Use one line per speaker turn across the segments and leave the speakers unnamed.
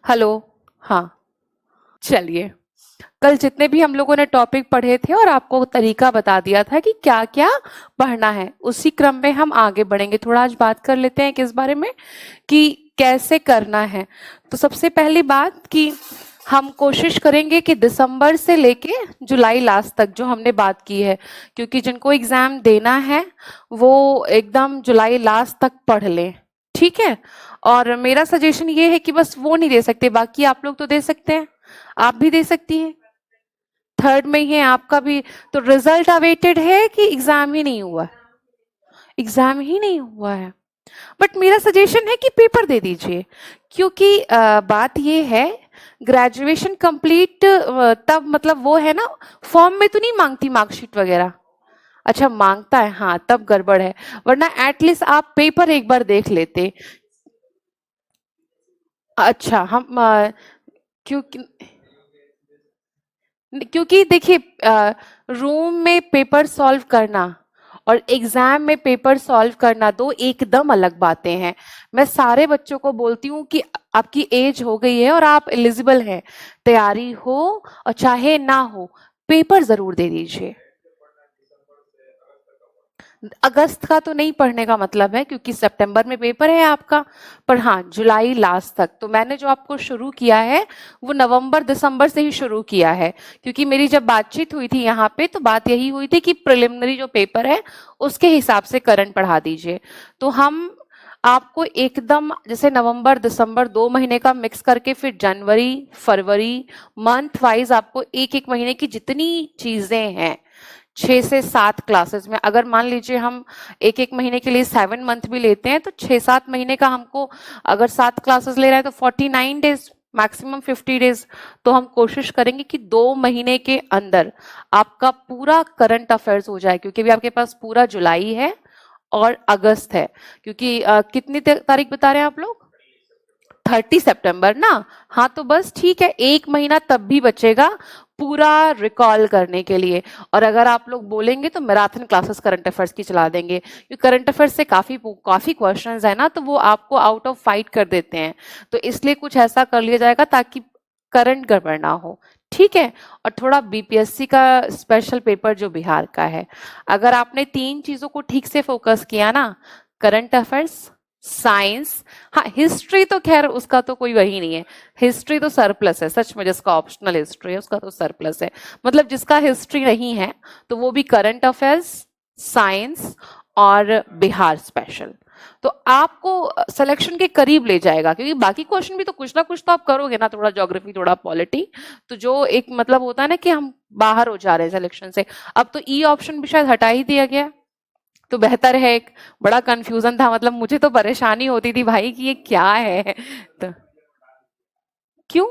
Hello. हाँ, चलिए। कल जितने भी हम लोगों ने टॉपिक पढ़े थे और आपको तरीका बता दिया था कि क्या क्या पढ़ना है, उसी क्रम में हम आगे बढ़ेंगे। थोड़ा आज बात कर लेते हैं किस बारे में, कि कैसे करना है। तो सबसे पहली बात कि हम कोशिश करेंगे कि दिसंबर से लेके जुलाई लास्ट तक जो हमने बात की है, क्योंकि जिनको एग्जाम देना है वो एकदम जुलाई लास्ट तक पढ़ लें। ठीक है। और मेरा सजेशन ये है कि बस वो नहीं दे सकते, बाकी आप लोग तो दे सकते हैं। आप भी दे सकती हैं, थर्ड में ही है आपका भी। तो रिजल्ट अवेटेड है कि एग्जाम ही नहीं हुआ? एग्जाम ही नहीं हुआ है। बट मेरा सजेशन है कि पेपर दे दीजिए, क्योंकि बात ये है, ग्रेजुएशन कंप्लीट तब मतलब वो है ना, फॉर्म में तो नहीं मांगती मार्कशीट वगैरह। अच्छा मांगता है, हाँ तब गड़बड़ है। वरना एटलीस्ट आप पेपर एक बार देख लेते। अच्छा हम क्योंकि क्योंकि देखिए, रूम में पेपर सॉल्व करना और एग्जाम में पेपर सॉल्व करना दो एकदम अलग बातें हैं। मैं सारे बच्चों को बोलती हूँ कि आपकी एज हो गई है और आप एलिजिबल हैं, तैयारी हो और चाहे ना हो, पेपर जरूर दे दीजिए। अगस्त का तो नहीं पढ़ने का मतलब है, क्योंकि सितंबर में पेपर है आपका। पर हाँ, जुलाई लास्ट तक तो मैंने जो आपको शुरू किया है वो नवंबर दिसंबर से ही शुरू किया है, क्योंकि मेरी जब बातचीत हुई थी यहाँ पे तो बात यही हुई थी कि प्रिलिमिनरी जो पेपर है उसके हिसाब से करंट पढ़ा दीजिए। तो हम आपको एकदम जैसे नवंबर दिसंबर 2 महीने का मिक्स करके, फिर जनवरी फरवरी, मंथ वाइज आपको एक एक महीने की जितनी चीजें हैं, 6 से 7 क्लासेस में, अगर मान लीजिए हम एक एक महीने के लिए 7 मंथ भी लेते हैं तो 6-7 महीने का हमको, अगर 7 क्लासेस ले रहे हैं तो 49 डेज, मैक्सिमम 50 डेज। तो हम कोशिश करेंगे कि 2 महीने के अंदर आपका पूरा करंट अफेयर्स हो जाए, क्योंकि अभी आपके पास पूरा जुलाई है और अगस्त है। क्योंकि कितनी तारीख बता रहे हैं आप लोग? 30 सितंबर ना। हाँ तो बस ठीक है, एक महीना तब भी बचेगा पूरा रिकॉल करने के लिए। और अगर आप लोग बोलेंगे तो मैराथन क्लासेस करंट अफेयर्स की चला देंगे, क्योंकि करंट अफेयर्स से काफी काफी क्वेश्चंस है ना, तो वो आपको आउट ऑफ फाइट कर देते हैं। तो इसलिए कुछ ऐसा कर लिया जाएगा ताकि करंट गड़बड़ ना हो। ठीक है। और थोड़ा बीपीएससी का स्पेशल पेपर जो बिहार का है, अगर आपने 3 चीजों को ठीक से फोकस किया ना, करंट अफेयर्स, साइंस, हाँ हिस्ट्री तो खैर उसका तो कोई वही नहीं है। हिस्ट्री तो सरप्लस है सच में, जिसका ऑप्शनल हिस्ट्री है उसका तो सरप्लस है। मतलब जिसका हिस्ट्री नहीं है तो वो भी करंट अफेयर्स, साइंस और बिहार स्पेशल, तो आपको सिलेक्शन के करीब ले जाएगा। क्योंकि बाकी क्वेश्चन भी तो कुछ ना कुछ तो आप करोगे ना, थोड़ा ज्योग्राफी थोड़ा पॉलिटी, तो जो एक मतलब होता है ना कि हम बाहर हो जा रहे हैं सिलेक्शन से। अब तो ई ऑप्शन भी शायद हटा ही दिया गया, तो बेहतर है। एक बड़ा कंफ्यूजन था, मतलब मुझे तो परेशानी होती थी भाई कि ये क्या है। तो क्यों?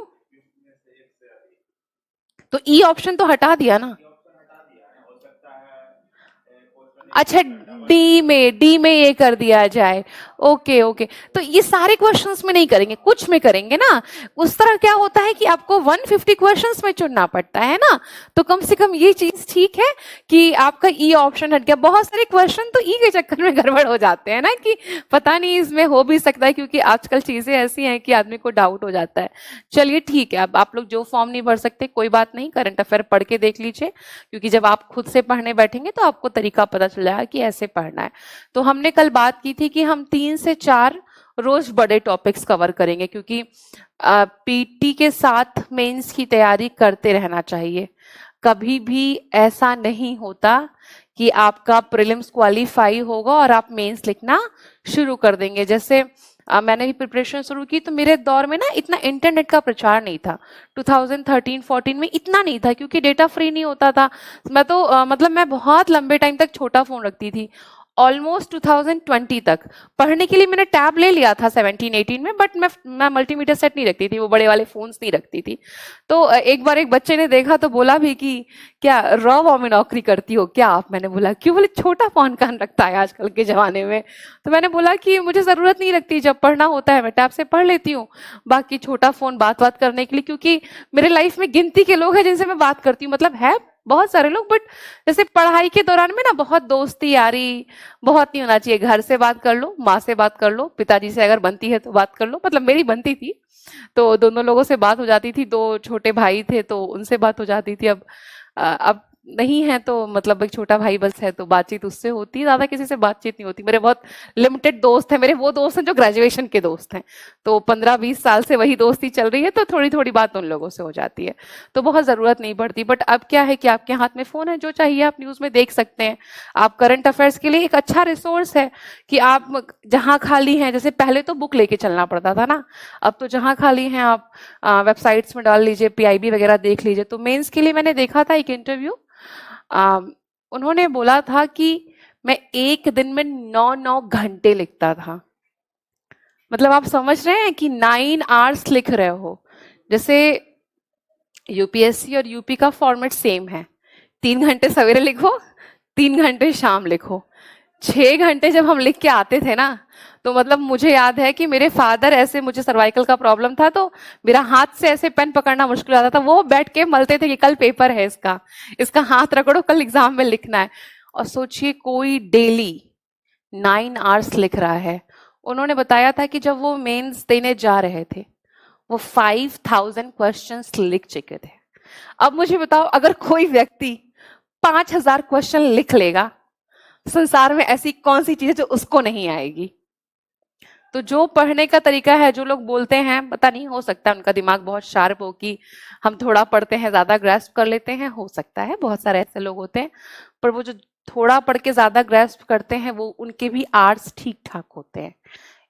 तो ई ऑप्शन तो हटा दिया ना। अच्छा, डी में ये कर दिया जाए। Okay okay. तो ये सारे क्वेश्चंस में नहीं करेंगे, कुछ में करेंगे ना। उस तरह क्या होता है कि आपको 150 क्वेश्चंस में चुनना पड़ता है ना। तो कम से कम ये चीज ठीक है कि आपका ई ऑप्शन हट गया। बहुत सारे क्वेश्चन तो ई के चक्कर में गड़बड़ हो जाते हैं ना, कि पता नहीं इसमें हो भी सकता है, क्योंकि आजकल चीजें ऐसी हैं कि आदमी को डाउट हो जाता है। चलिए ठीक है, अब आप लोग जो फॉर्म नहीं भर सकते कोई बात नहीं, करंट अफेयर पढ़ के देख लीजिए, क्योंकि जब आप खुद से पढ़ने बैठेंगे तो आपको तरीका पता चल जाएगा कि ऐसे पढ़ना है। तो हमने कल बात की थी कि हम 3 से 4 रोज बड़े टॉपिक्स कवर करेंगे, क्योंकि पीटी के साथ मेंस की तैयारी करते रहना चाहिए। कभी भी ऐसा नहीं होता कि आपका प्रीलिम्स क्वालिफाई होगा और आप मेंस लिखना शुरू कर देंगे। जैसे मैंने भी प्रिपरेशन शुरू की तो मेरे दौर में ना इतना इंटरनेट का प्रचार नहीं था। 2013-14 में इतना नहीं था, क्योंकि डेटा फ्री नहीं होता था। मैं तो मतलब मैं बहुत लंबे टाइम तक छोटा फोन रखती थी, ऑलमोस्ट 2020 तक। पढ़ने के लिए मैंने टैब ले लिया था 17-18 में, बट मैं मल्टीमीडिया सेट नहीं रखती थी, वो बड़े वाले फोन्स नहीं रखती थी। तो एक बार एक बच्चे ने देखा तो बोला भी कि क्या रॉ वॉ में नौकरी करती हो क्या आप? मैंने बोला क्यों? बोले छोटा फोन कौन रखता है आजकल के जमाने में। तो मैंने बोला कि मुझे जरूरत नहीं लगती, जब पढ़ना होता है मैं टैब से पढ़ लेती हूँ, बाकी छोटा फोन बात बात करने के लिए, क्योंकि मेरे लाइफ में गिनती के लोग हैं जिनसे मैं बात करती हूँ। मतलब है बहुत सारे लोग, बट जैसे पढ़ाई के दौरान में ना बहुत दोस्ती यारी बहुत नहीं होना चाहिए। घर से बात कर लो, माँ से बात कर लो, पिताजी से अगर बनती है तो बात कर लो, मतलब मेरी बनती थी। तो दोनों लोगों से बात हो जाती थी, दो छोटे भाई थे तो उनसे बात हो जाती थी। अब नहीं है तो मतलब एक छोटा भाई बस है तो बातचीत उससे होती है, ज्यादा किसी से बातचीत नहीं होती। मेरे बहुत लिमिटेड दोस्त हैं, मेरे वो दोस्त हैं जो ग्रेजुएशन के दोस्त हैं, तो 15-20 साल से वही दोस्ती चल रही है, तो थोड़ी थोड़ी बात उन लोगों से हो जाती है, तो बहुत जरूरत नहीं पड़ती। बट अब क्या है कि आपके हाथ में फोन है, जो चाहिए आप न्यूज में देख सकते हैं। आप करंट अफेयर्स के लिए एक अच्छा रिसोर्स है कि आप जहां खाली हैं, जैसे पहले तो बुक लेके चलना पड़ता था ना, अब तो जहां खाली हैं आप वेबसाइट्स में डाल लीजिए, पीआईबी वगैरह देख लीजिए। तो मेंस के लिए मैंने देखा था एक इंटरव्यू, उन्होंने बोला था कि मैं एक दिन में 9-9 घंटे लिखता था। मतलब आप समझ रहे हैं कि 9 आवर्स लिख रहे हो। जैसे यूपीएससी और यूपी का फॉर्मेट सेम है, 3 घंटे सवेरे लिखो, 3 घंटे शाम लिखो। 6 घंटे जब हम लिख के आते थे ना, तो मतलब मुझे याद है कि मेरे फादर ऐसे, मुझे सर्वाइकल का प्रॉब्लम था तो मेरा हाथ से ऐसे पेन पकड़ना मुश्किल हो जाता था, वो बैठ के मलते थे कि कल पेपर है इसका, इसका हाथ रगड़ो, कल एग्जाम में लिखना है। और सोचिए कोई डेली 9 आवर्स लिख रहा है। उन्होंने बताया था कि जब वो मेंस देने जा रहे थे, वो 5000 क्वेश्चंस लिख चुके थे। अब मुझे बताओ, अगर कोई व्यक्ति 5000 क्वेश्चन लिख लेगा, संसार में ऐसी कौन सी चीज है जो उसको नहीं आएगी। तो जो पढ़ने का तरीका है, जो लोग बोलते हैं, पता नहीं, हो सकता है उनका दिमाग बहुत शार्प हो कि हम थोड़ा पढ़ते हैं ज्यादा ग्रेस्प कर लेते हैं, हो सकता है, बहुत सारे ऐसे लोग होते हैं। पर वो जो थोड़ा पढ़ के ज्यादा ग्रेस्प करते हैं, वो उनके भी आर्ट्स ठीक ठाक होते हैं,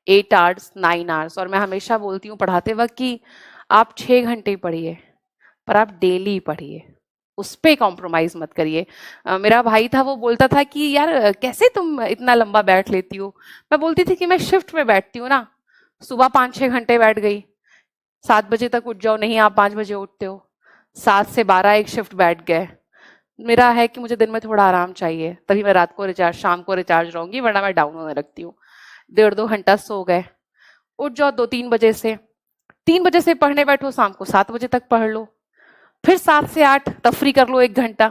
8 आवर्स 9 आवर्स। और मैं हमेशा बोलती हूँ पढ़ाते वक्त कि आप 6 घंटे पढ़िए, पर आप डेली पढ़िए, उस पे कॉम्प्रोमाइज मत करिए। मेरा भाई था, वो बोलता था कि यार कैसे तुम इतना लंबा बैठ लेती हो। मैं बोलती थी कि मैं शिफ्ट में बैठती हूँ ना, सुबह 5-6 घंटे बैठ गई, 7 बजे तक उठ जाओ, नहीं आप 5 बजे उठते हो, 7 से 12 एक शिफ्ट बैठ गए। मेरा है कि मुझे दिन में थोड़ा आराम चाहिए, तभी मैं रात को रिचार्ज, शाम को रिचार्ज रहूंगी, वरना मैं डाउन होने लगती हूँ। 1.5-2 घंटा सो गए, उठ जाओ 2-3 बजे से, 3 बजे से पढ़ने बैठो, शाम को 7 बजे तक पढ़ लो, फिर 7 से 8 तफरी कर लो 1 घंटा,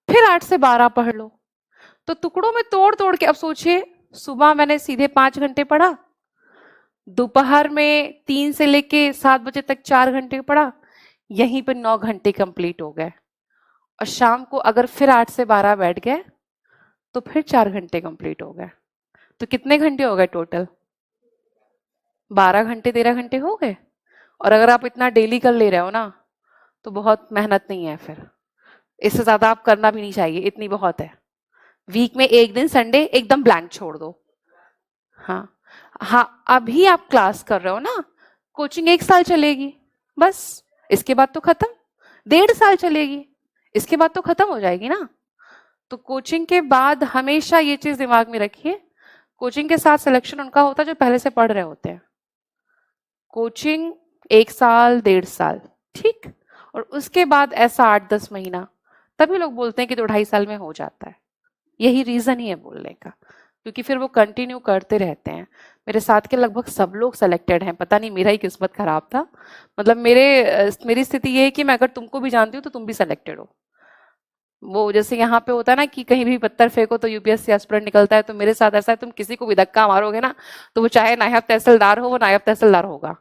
फिर 8 से 12 पढ़ लो। तो टुकड़ों में तोड़ तोड़ के, अब सोचिए, सुबह मैंने सीधे 5 घंटे पढ़ा, दोपहर में 3 से लेके 7 बजे तक 4 घंटे पढ़ा, यहीं पर 9 घंटे कंप्लीट हो गए। और शाम को अगर फिर 8 से 12 बैठ गए तो फिर 4 घंटे कंप्लीट हो गए। तो कितने घंटे हो गए टोटल? 12 घंटे 13 घंटे हो गए। और अगर आप इतना डेली कर ले रहे हो ना, तो बहुत मेहनत नहीं है फिर, इससे ज्यादा आप करना भी नहीं चाहिए, इतनी बहुत है। वीक में एक दिन संडे एकदम ब्लैंक छोड़ दो। हाँ, हाँ, अभी आप क्लास कर रहे हो ना, कोचिंग 1 साल चलेगी बस, इसके बाद तो खत्म। 1.5 साल चलेगी, इसके बाद तो खत्म हो जाएगी ना। तो कोचिंग के बाद हमेशा ये चीज दिमाग में रखिए, कोचिंग के साथ सिलेक्शन उनका होता है जो पहले से पढ़ रहे होते हैं। कोचिंग 1 साल 1.5 साल, ठीक, और उसके बाद ऐसा 8-10 महीना, तभी लोग बोलते हैं कि 2-2.5 साल में हो जाता है। यही रीजन ही है बोलने का, क्योंकि फिर वो कंटिन्यू करते रहते हैं। मेरे साथ के लगभग सब लोग सेलेक्टेड हैं, पता नहीं मेरा ही किस्मत खराब था। मतलब मेरी स्थिति ये है कि मैं अगर तुमको भी जानती हूँ तो तुम भी सेलेक्टेड हो। वो जैसे यहाँ पे होता है ना कि कहीं भी पत्थर फेंको तो यूपीएससी एस्पिरेंट निकलता है, तो मेरे साथ ऐसा है, तुम किसी को भी धक्का मारोगे ना, तो वो चाहे नायब तहसीलदार हो, वो नायब तहसीलदार होगा।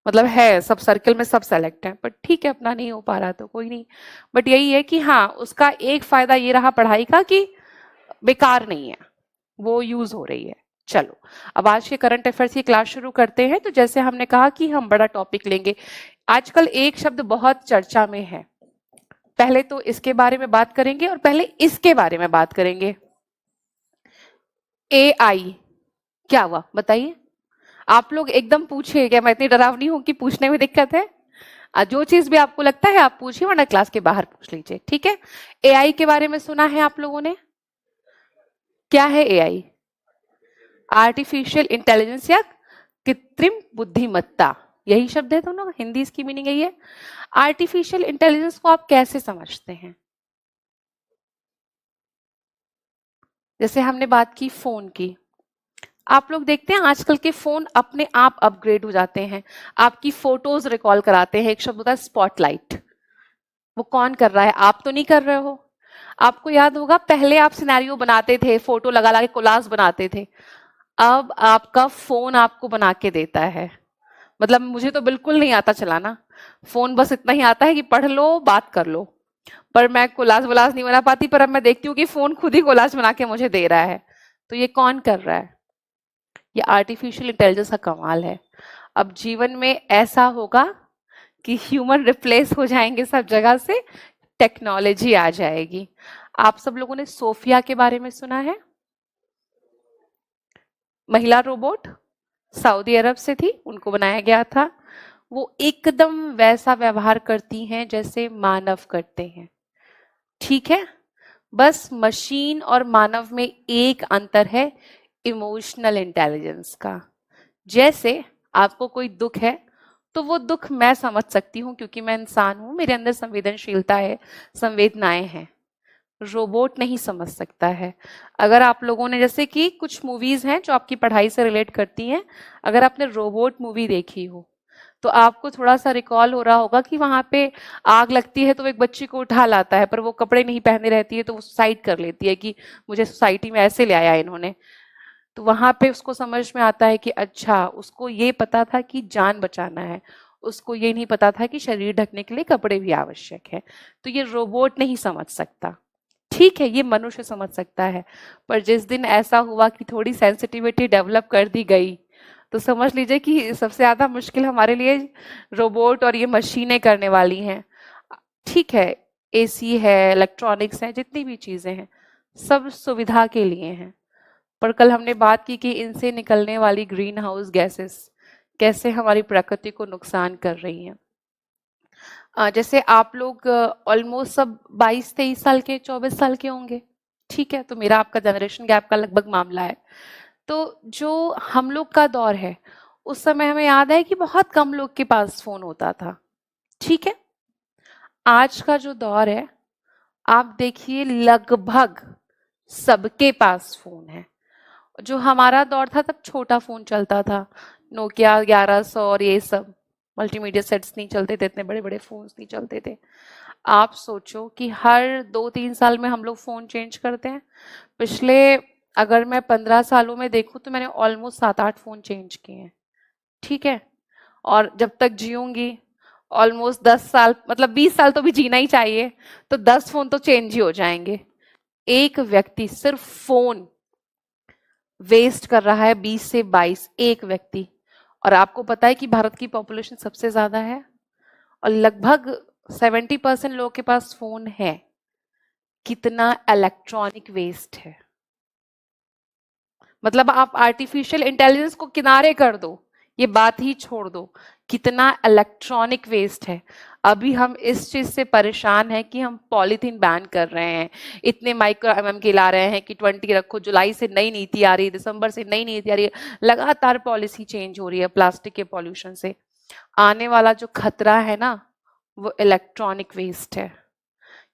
मतलब है, सब सर्कल में सब सेलेक्ट है, बट ठीक है, अपना नहीं हो पा रहा तो कोई नहीं। बट यही है कि हाँ, उसका एक फायदा ये रहा पढ़ाई का कि बेकार नहीं है, वो यूज हो रही है। चलो, अब आज के करंट अफेयर्स की क्लास शुरू करते हैं। तो जैसे हमने कहा कि हम बड़ा टॉपिक लेंगे, आजकल एक शब्द बहुत चर्चा में है, पहले तो इसके बारे में बात करेंगे और पहले इसके बारे में बात करेंगे। एआई क्या हुआ बताइए? आप लोग एकदम पूछिए, क्या मैं इतनी डरावनी हूं कि पूछने में दिक्कत है? जो चीज भी आपको लगता है आप पूछिए, वरना क्लास के बाहर पूछ लीजिए, ठीक है? एआई के बारे में सुना है आप लोगों ने? क्या है एआई? आर्टिफिशियल इंटेलिजेंस या कृत्रिम बुद्धिमत्ता, यही शब्द है दोनों, हिंदी इसकी मीनिंग यही है। आर्टिफिशियल इंटेलिजेंस को आप कैसे समझते हैं? जैसे हमने बात की फोन की, आप लोग देखते हैं आजकल के फोन अपने आप अपग्रेड हो जाते हैं, आपकी फोटोज रिकॉल कराते हैं। एक शब्द होता है स्पॉटलाइट, वो कौन कर रहा है? आप तो नहीं कर रहे हो। आपको याद होगा पहले आप सिनेरियो बनाते थे, फोटो लगा लगा के कोलाज बनाते थे, अब आपका फोन आपको बना के देता है। मतलब मुझे तो बिल्कुल नहीं आता चलाना, फोन बस इतना ही आता है कि पढ़ लो बात कर लो, पर मैं कोलाज वोलाज नहीं बना पाती। पर अब मैं देखती हूँ कि फोन खुद ही कोलाज बना के मुझे दे रहा है, तो ये कौन कर रहा है? ये आर्टिफिशियल इंटेलिजेंस का कमाल है। अब जीवन में ऐसा होगा कि ह्यूमन रिप्लेस हो जाएंगे सब जगह से, टेक्नोलॉजी आ जाएगी। आप सब लोगों ने सोफिया के बारे में सुना है? महिला रोबोट, सऊदी अरब से थी, उनको बनाया गया था। वो एकदम वैसा व्यवहार करती हैं जैसे मानव करते हैं, ठीक है? बस मशीन और मानव में एक अंतर है, इमोशनल इंटेलिजेंस का। जैसे आपको कोई दुख है, तो वो दुख मैं समझ सकती हूँ क्योंकि मैं इंसान हूं, मेरे अंदर संवेदनशीलता है, संवेदनाएं हैं। रोबोट नहीं समझ सकता है। अगर आप लोगों ने, जैसे कि कुछ मूवीज हैं जो आपकी पढ़ाई से रिलेट करती हैं, अगर आपने रोबोट मूवी देखी हो तो आपको थोड़ा सा रिकॉल हो रहा होगा कि वहां पे आग लगती है तो वो एक बच्ची को उठा लाता है, पर वो कपड़े नहीं पहने रहती है तो वो सुसाइड कर लेती है कि मुझे सोसाइटी में ऐसे ले आया इन्होंने। तो वहां पे उसको समझ में आता है कि अच्छा, उसको ये पता था कि जान बचाना है, उसको ये नहीं पता था कि शरीर ढकने के लिए कपड़े भी आवश्यक है। तो ये रोबोट नहीं समझ सकता, ठीक है, ये मनुष्य समझ सकता है। पर जिस दिन ऐसा हुआ कि थोड़ी सेंसिटिविटी डेवलप कर दी गई, तो समझ लीजिए कि सबसे ज्यादा मुश्किल हमारे लिए रोबोट और ये मशीनें करने वाली हैं। ठीक है, एसी है, इलेक्ट्रॉनिक्स है, जितनी भी चीजें हैं सब सुविधा के लिए हैं, पर कल हमने बात की कि इनसे निकलने वाली ग्रीन हाउस गैसेस कैसे हमारी प्रकृति को नुकसान कर रही हैं। जैसे आप लोग ऑलमोस्ट सब 22-23 साल के, 24 साल के होंगे, ठीक है? तो मेरा आपका जनरेशन गैप का लगभग मामला है। तो जो हम लोग का दौर है, उस समय हमें याद है कि बहुत कम लोग के पास फोन होता था, ठीक है? आज का जो दौर है, आप देखिए लगभग सबके पास फोन है। जो हमारा दौर था तब छोटा फोन चलता था, नोकिया 1100 और ये सब, मल्टीमीडिया सेट्स नहीं चलते थे, इतने बड़े बड़े फोन्स नहीं चलते थे। आप सोचो कि हर 2-3 साल में हम लोग फोन चेंज करते हैं। पिछले, अगर मैं 15 सालों में देखूं तो मैंने ऑलमोस्ट 7-8 फोन चेंज किए हैं, ठीक है? और जब तक जीऊंगी ऑलमोस्ट 10 साल, मतलब 20 साल तो भी जीना ही चाहिए, तो 10 फोन तो चेंज ही हो जाएंगे। एक व्यक्ति सिर्फ फोन वेस्ट कर रहा है 20 से 22, एक व्यक्ति। और आपको पता है कि भारत की पॉपुलेशन सबसे ज्यादा है और लगभग 70% लोगों के पास फोन है। कितना इलेक्ट्रॉनिक वेस्ट है! मतलब आप आर्टिफिशियल इंटेलिजेंस को किनारे कर दो, ये बात ही छोड़ दो, कितना इलेक्ट्रॉनिक वेस्ट है। अभी हम इस चीज से परेशान हैं कि हम पॉलीथीन बैन कर रहे हैं, इतने माइक्रो एमएम के ला रहे हैं कि 20 रखो, जुलाई से नई नीति आ रही है, दिसंबर से नई नीति आ रही है, लगातार पॉलिसी चेंज हो रही है प्लास्टिक के पॉल्यूशन से। आने वाला जो खतरा है ना, वो इलेक्ट्रॉनिक वेस्ट है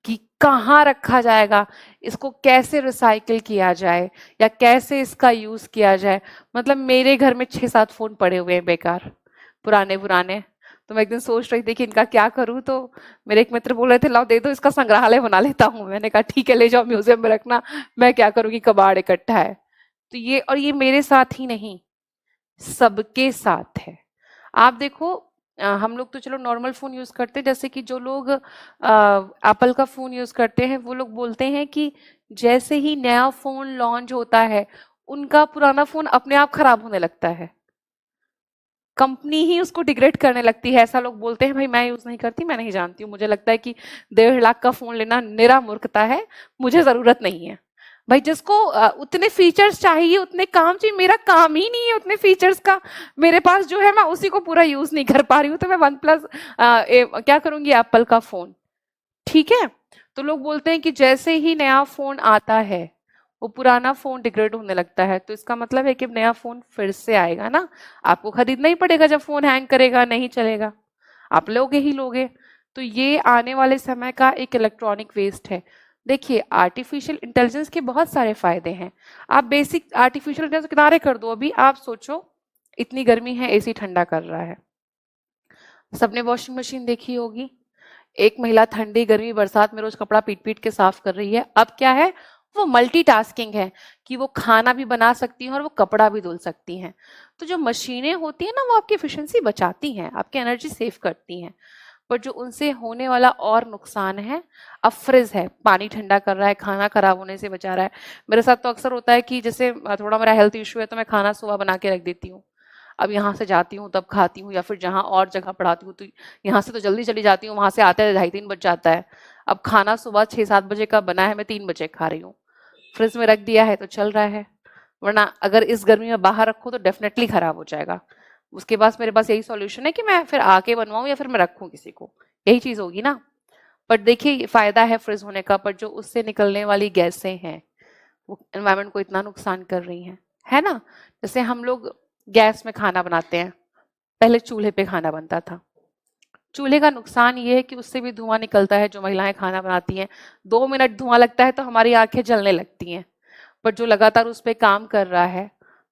कि कहाँ रखा जाएगा, इसको कैसे रिसाइकिल किया जाए या कैसे इसका यूज किया जाए। मतलब मेरे घर में 6-7 फोन पड़े हुए हैं बेकार, पुराने पुराने। तो मैं एक दिन सोच रही थी कि इनका क्या करूं, तो मेरे एक मित्र बोल रहे थे लाओ दे दो, इसका संग्रहालय बना लेता हूं। मैंने कहा ठीक है, ले जाओ म्यूजियम में रखना, मैं क्या करूंगी, कबाड़ इकट्ठा है। तो ये, और ये मेरे साथ ही नहीं, सबके साथ है। आप देखो, हम लोग तो चलो नॉर्मल फोन यूज करते हैं, जैसे कि जो लोग एप्पल का फोन यूज करते हैं, वो लोग बोलते हैं कि जैसे ही नया फोन लॉन्च होता है, उनका पुराना फोन अपने आप खराब होने लगता है, कंपनी ही उसको डिग्रेड करने लगती है, ऐसा लोग बोलते हैं। भाई मैं यूज नहीं करती, मैं नहीं जानती हूँ, मुझे लगता है कि 1.5 लाख का फोन लेना निरा मूर्खता है, मुझे जरूरत नहीं है। भाई जिसको उतने फीचर्स चाहिए, उतने काम चाहिए, मेरा काम ही नहीं है उतने फीचर्स का, मेरे पास जो है मैं उसी को पूरा यूज नहीं कर पा रही हूँ, तो मैं वन प्लस क्या करूंगी, एप्पल का फोन, ठीक है? तो लोग बोलते हैं कि जैसे ही नया फोन आता है, वो पुराना फोन डिग्रेड होने लगता है। तो इसका मतलब है कि नया फोन फिर से आएगा ना, आपको खरीदना ही पड़ेगा, जब फोन हैंग करेगा, नहीं चलेगा, आप लोगे ही लोगे। तो ये आने वाले समय का एक इलेक्ट्रॉनिक वेस्ट है। देखिए, आर्टिफिशियल इंटेलिजेंस के बहुत सारे फायदे हैं। आप बेसिक आर्टिफिशियल इंटेलिजेंस किनारे कर दो, अभी आप सोचो इतनी गर्मी है, एसी ठंडा कर रहा है, सबने वॉशिंग मशीन देखी होगी, एक महिला ठंडी गर्मी बरसात में रोज कपड़ा पीट पीट के साफ कर रही है। अब क्या है, वो मल्टीटास्किंग है कि वो खाना भी बना सकती हैं और वो कपड़ा भी धुल सकती हैं। तो जो मशीनें होती हैं ना, वो आपकी एफिशिएंसी बचाती हैं, आपकी एनर्जी सेव करती हैं, पर जो उनसे होने वाला और नुकसान है, अब फ्रिज है, पानी ठंडा कर रहा है, खाना खराब होने से बचा रहा है। मेरे साथ तो अक्सर होता है कि जैसे थोड़ा मेरा हेल्थ इशू है तो मैं खाना सुबह बना के रख देती हूँ, अब यहाँ से जाती हूँ तब खाती हूँ, या फिर जहाँ और जगह पढ़ाती हूँ तो यहाँ से तो जल्दी चली जाती हूँ, वहां से आते 2:30-3 बज जाता है। अब खाना सुबह 6-7 बजे का बना है, मैं 3 बजे खा रही हूँ, फ्रिज में रख दिया है तो चल रहा है, वरना अगर इस गर्मी में बाहर रखो तो डेफिनेटली खराब हो जाएगा। उसके पास मेरे पास यही सॉल्यूशन है कि मैं फिर आके बनवाऊं या फिर मैं रखूं किसी को, यही चीज होगी ना। पर देखिए फायदा है फ्रिज होने का, पर जो उससे निकलने वाली गैसें हैं वो एनवायरनमेंट को इतना नुकसान कर रही हैं, है ना। जैसे हम लोग गैस में खाना बनाते हैं, पहले चूल्हे पे खाना बनता था। चूल्हे का नुकसान ये है कि उससे भी धुआं निकलता है, जो महिलाएं खाना बनाती हैं 2 मिनट धुआं लगता है तो हमारी आंखें जलने लगती हैं, पर जो लगातार उस पर काम कर रहा है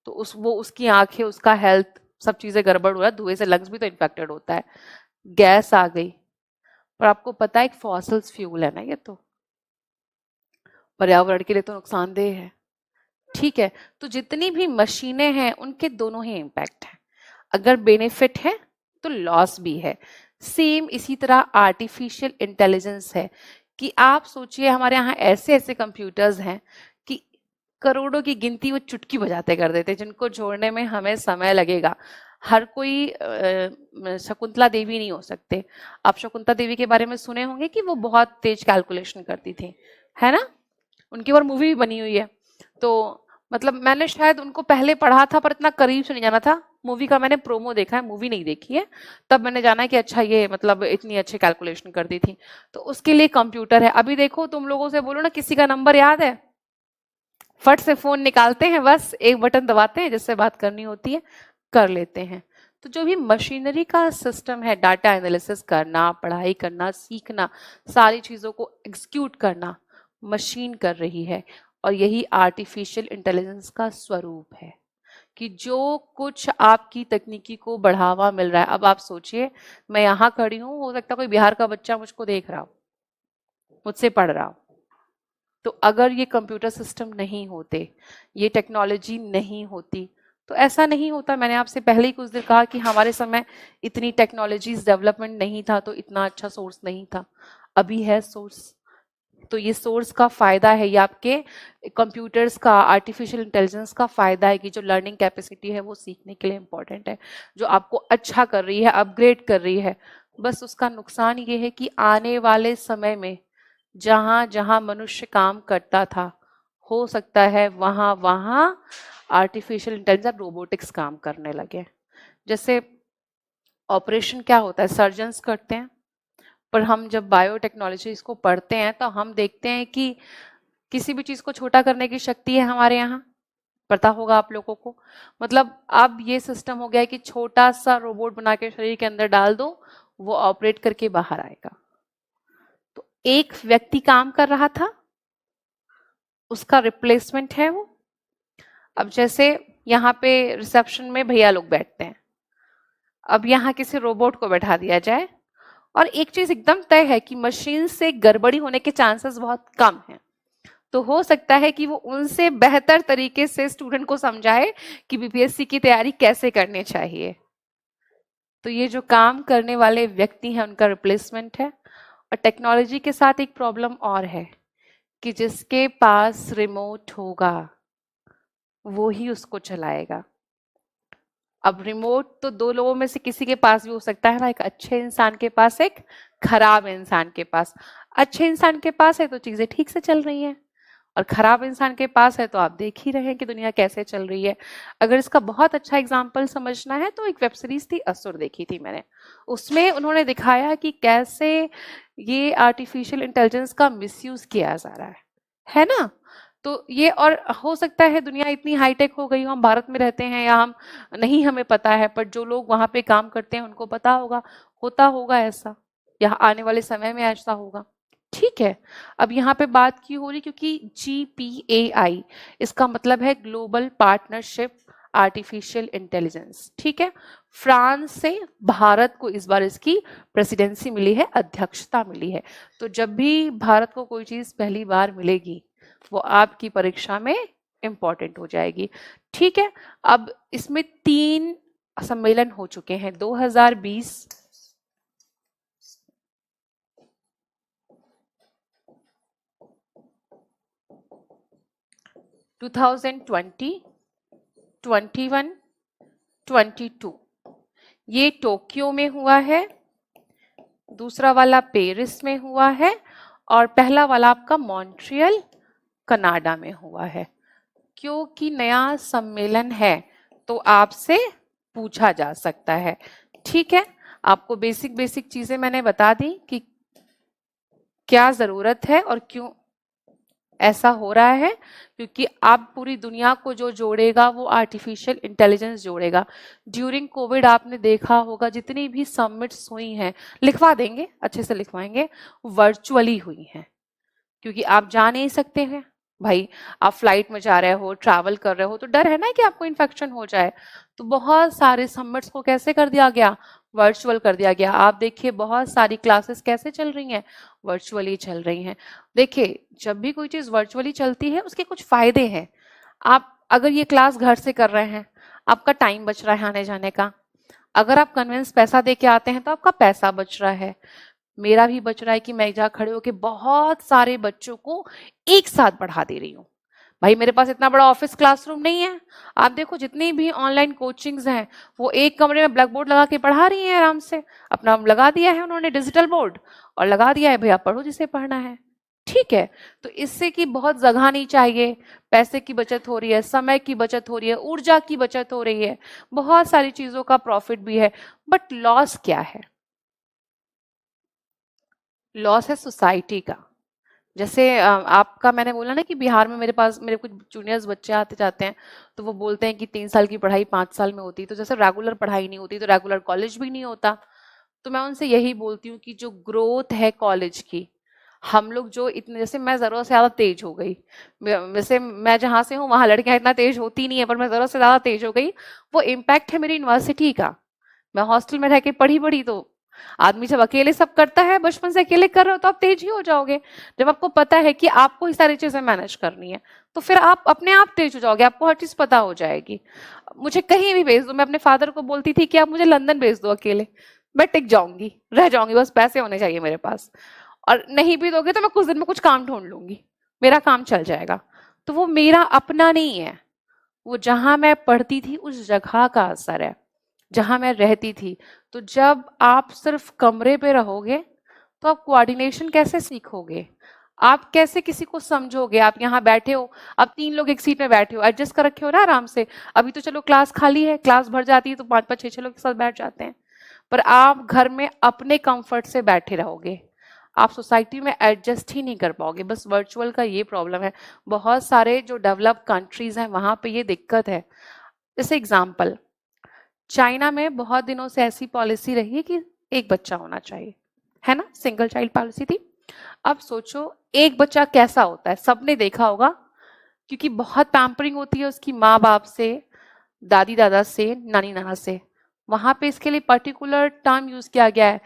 तो वो उसकी आंखें, उसका हेल्थ, सब चीजें गड़बड़ हो रहा है, धुएं से लंग्स भी तो इन्फेक्टेड होता है। गैस आ गई, पर आपको पता है एक फॉसिल्स फ्यूल है ना, ये तो पर्यावरण के लिए तो नुकसानदेह है, ठीक है। तो जितनी भी मशीनें हैं उनके दोनों ही इम्पैक्ट है, अगर बेनिफिट है तो लॉस भी है। सेम इसी तरह आर्टिफिशियल इंटेलिजेंस है कि आप सोचिए हमारे यहाँ ऐसे ऐसे कंप्यूटर्स हैं कि करोड़ों की गिनती वो चुटकी बजाते कर देते, जिनको जोड़ने में हमें समय लगेगा। हर कोई शकुंतला देवी नहीं हो सकते। आप शकुंतला देवी के बारे में सुने होंगे कि वो बहुत तेज कैलकुलेशन करती थी, है ना। उनकी और मूवी भी बनी हुई है। तो मतलब मैंने शायद उनको पहले पढ़ा था पर इतना करीब से नहीं जाना था, मूवी का मैंने प्रोमो देखा है, मूवी नहीं देखी है, तब मैंने जाना है कि अच्छा ये मतलब इतनी अच्छी कैलकुलेशन करती थी। तो उसके लिए कंप्यूटर है। अभी देखो तुम लोगों से बोलो ना, किसी का नंबर याद है, फट से फोन निकालते हैं, बस एक बटन दबाते हैं, जिससे बात करनी होती है कर लेते हैं। तो जो भी मशीनरी का सिस्टम है, डाटा एनालिसिस करना, पढ़ाई करना, सीखना, सारी चीजों को एग्जीक्यूट करना मशीन कर रही है, और यही आर्टिफिशियल इंटेलिजेंस का स्वरूप है कि जो कुछ आपकी तकनीकी को बढ़ावा मिल रहा है। अब आप सोचिए, मैं यहाँ खड़ी हूँ, हो सकता है कोई बिहार का बच्चा मुझको देख रहा हो, मुझसे पढ़ रहा हो, तो अगर ये कंप्यूटर सिस्टम नहीं होते, ये टेक्नोलॉजी नहीं होती, तो ऐसा नहीं होता। मैंने आपसे पहले ही कुछ देर कहा कि हमारे समय इतनी टेक्नोलॉजीज डेवलपमेंट नहीं था, तो इतना अच्छा सोर्स नहीं था, अभी है सोर्स। तो ये सोर्स का फायदा है, ये आपके कंप्यूटर्स का, आर्टिफिशियल इंटेलिजेंस का फायदा है कि जो लर्निंग कैपेसिटी है वो सीखने के लिए इम्पोर्टेंट है, जो आपको अच्छा कर रही है, अपग्रेड कर रही है। बस उसका नुकसान ये है कि आने वाले समय में जहां जहां मनुष्य काम करता था, हो सकता है वहां वहां आर्टिफिशियल इंटेलिजेंस, रोबोटिक्स काम करने लगे। जैसे ऑपरेशन क्या होता है, सर्जन्स करते हैं, पर हम जब बायोटेक्नोलॉजी इसको पढ़ते हैं तो हम देखते हैं कि किसी भी चीज को छोटा करने की शक्ति है हमारे यहाँ, पता होगा आप लोगों को। मतलब अब ये सिस्टम हो गया है कि छोटा सा रोबोट बना के शरीर के अंदर डाल दो, वो ऑपरेट करके बाहर आएगा। तो एक व्यक्ति काम कर रहा था, उसका रिप्लेसमेंट है वो। अब जैसे यहाँ पे रिसेप्शन में भैया लोग बैठते हैं, अब यहाँ किसी रोबोट को बैठा दिया जाए, और एक चीज एकदम तय है कि मशीन से गड़बड़ी होने के चांसेस बहुत कम हैं। तो हो सकता है कि वो उनसे बेहतर तरीके से स्टूडेंट को समझाए कि बीपीएससी की तैयारी कैसे करनी चाहिए। तो ये जो काम करने वाले व्यक्ति हैं उनका रिप्लेसमेंट है। और टेक्नोलॉजी के साथ एक प्रॉब्लम और है कि जिसके पास रिमोट होगा वो ही उसको चलाएगा। अब रिमोट तो दो लोगों में से किसी के पास भी हो सकता है ना, एक अच्छे इंसान के पास, एक खराब इंसान के पास। अच्छे इंसान के पास है तो चीजें ठीक से चल रही हैं, और खराब इंसान के पास है तो आप देख ही रहे हैं कि दुनिया कैसे चल रही है। अगर इसका बहुत अच्छा एग्जाम्पल समझना है तो एक वेब सीरीज थी असुर, देखी थी मैंने। उसमें उन्होंने दिखाया कि कैसे ये आर्टिफिशियल इंटेलिजेंस का मिसयूज किया जा रहा है ना। तो ये, और हो सकता है दुनिया इतनी हाईटेक हो गई हो, हम भारत में रहते हैं या हम नहीं, हमें पता है, पर जो लोग वहां पे काम करते हैं उनको पता होगा, होता होगा ऐसा, या आने वाले समय में ऐसा होगा। ठीक है। अब यहाँ पे बात क्यों हो रही, क्योंकि GPAI, इसका मतलब है ग्लोबल पार्टनरशिप आर्टिफिशियल इंटेलिजेंस, ठीक है। फ्रांस से भारत को इस बार इसकी प्रेसिडेंसी मिली है, अध्यक्षता मिली है। तो जब भी भारत को कोई चीज पहली बार मिलेगी वो आपकी परीक्षा में इंपॉर्टेंट हो जाएगी। ठीक है, अब इसमें 3 सम्मेलन हो चुके हैं 2020, 2020, 21, 22। ये टोक्यो में हुआ है, दूसरा वाला पेरिस में हुआ है और पहला वाला आपका मॉन्ट्रियल कनाडा में हुआ है। क्योंकि नया सम्मेलन है तो आपसे पूछा जा सकता है। ठीक है, आपको बेसिक बेसिक चीजें मैंने बता दी कि क्या जरूरत है और क्यों ऐसा हो रहा है, क्योंकि आप पूरी दुनिया को जो जोड़ेगा वो आर्टिफिशियल इंटेलिजेंस जोड़ेगा। ड्यूरिंग कोविड आपने देखा होगा जितनी भी समिट्स हुई हैं, लिखवा देंगे, अच्छे से लिखवाएंगे, वर्चुअली हुई हैं, क्योंकि आप जा नहीं सकते हैं भाई। आप फ्लाइट में जा रहे हो, ट्रैवल कर रहे हो, तो डर है ना कि आपको इन्फेक्शन हो जाए। तो बहुत सारे समिट्स को कैसे कर दिया गया, वर्चुअल कर दिया गया। आप देखिए बहुत सारी क्लासेस कैसे चल रही हैं, वर्चुअली चल रही हैं। देखिए जब भी कोई चीज वर्चुअली चलती है उसके कुछ फायदे हैं। आप अगर ये क्लास घर से कर रहे हैं, आपका टाइम बच रहा है आने जाने का। अगर आप कन्विंस पैसा दे के आते हैं तो आपका पैसा बच रहा है, मेरा भी बच रहा है कि मैं जहाँ खड़े होकर बहुत सारे बच्चों को एक साथ पढ़ा दे रही हूँ। भाई मेरे पास इतना बड़ा ऑफिस क्लासरूम नहीं है। आप देखो जितनी भी ऑनलाइन कोचिंग्स हैं वो एक कमरे में ब्लैक बोर्ड लगा के पढ़ा रही हैं आराम से, अपना लगा दिया है उन्होंने डिजिटल बोर्ड और लगा दिया है भैया पढ़ो जिसे पढ़ना है। ठीक है, तो इससे कि बहुत जगह नहीं चाहिए, पैसे की बचत हो रही है, समय की बचत हो रही है, ऊर्जा की बचत हो रही है, बहुत सारी चीजों का प्रॉफिट भी है। बट लॉस क्या है, लॉस है सोसाइटी का। जैसे आपका मैंने बोला ना कि बिहार में मेरे पास मेरे कुछ जूनियर्स बच्चे आते जाते हैं, तो वो बोलते हैं कि 3 साल की पढ़ाई 5 साल में होती है। तो जैसे रेगुलर पढ़ाई नहीं होती तो रेगुलर कॉलेज भी नहीं होता। तो मैं उनसे यही बोलती हूँ कि जो ग्रोथ है कॉलेज की, हम लोग जो इतने, जैसे मैं जरूरत से ज्यादा तेज हो गई, वैसे मैं जहाँ से हूँ वहाँ लड़कियां इतना तेज होती नहीं है, पर मैं जरूरत से ज्यादा तेज हो गई। वो इम्पैक्ट है मेरी यूनिवर्सिटी का। मैं हॉस्टल में रह के पढ़ी बड़ी, तो आदमी जब अकेले सब करता है, बचपन से अकेले कर रहे हो तो आप तेज ही हो जाओगे। जब आपको पता है कि आपको ही सारी चीजें मैनेज करनी है तो फिर आप अपने आप तेज हो जाओगे, आपको हर चीज पता हो जाएगी। मुझे कहीं भी भेज दो, मैं अपने फादर को बोलती थी कि आप मुझे लंदन भेज दो अकेले, मैं टिक जाऊंगी, रह जाऊंगी, बस पैसे होने चाहिए मेरे पास। और नहीं भी दोगे तो मैं कुछ दिन में कुछ काम ढूंढ लूंगी, मेरा काम चल जाएगा। तो वो मेरा अपना नहीं है, वो जहां मैं पढ़ती थी उस जगह का असर है, जहां मैं रहती थी। तो जब आप सिर्फ कमरे पे रहोगे तो आप कोऑर्डिनेशन कैसे सीखोगे, आप कैसे किसी को समझोगे। आप यहाँ बैठे हो, अब 3 लोग एक सीट में बैठे हो, एडजस्ट कर रखे हो ना आराम से। अभी तो चलो क्लास खाली है, क्लास भर जाती है तो 5-5, 6-6 लोग के साथ बैठ जाते हैं। पर आप घर में अपने कंफर्ट से बैठे रहोगे, आप सोसाइटी में एडजस्ट ही नहीं कर पाओगे। बस वर्चुअल का ये प्रॉब्लम है। बहुत सारे जो डेवलप कंट्रीज हैं वहां पे ये दिक्कत है। जैसे एग्जाम्पल, चाइना में बहुत दिनों से ऐसी पॉलिसी रही है कि एक बच्चा होना चाहिए, है ना, सिंगल चाइल्ड पॉलिसी थी। अब सोचो एक बच्चा कैसा होता है, सबने देखा होगा, क्योंकि बहुत पैम्परिंग होती है उसकी माँ बाप से, दादी दादा से, नानी नाना से। वहां पे इसके लिए पर्टिकुलर टर्म यूज किया गया है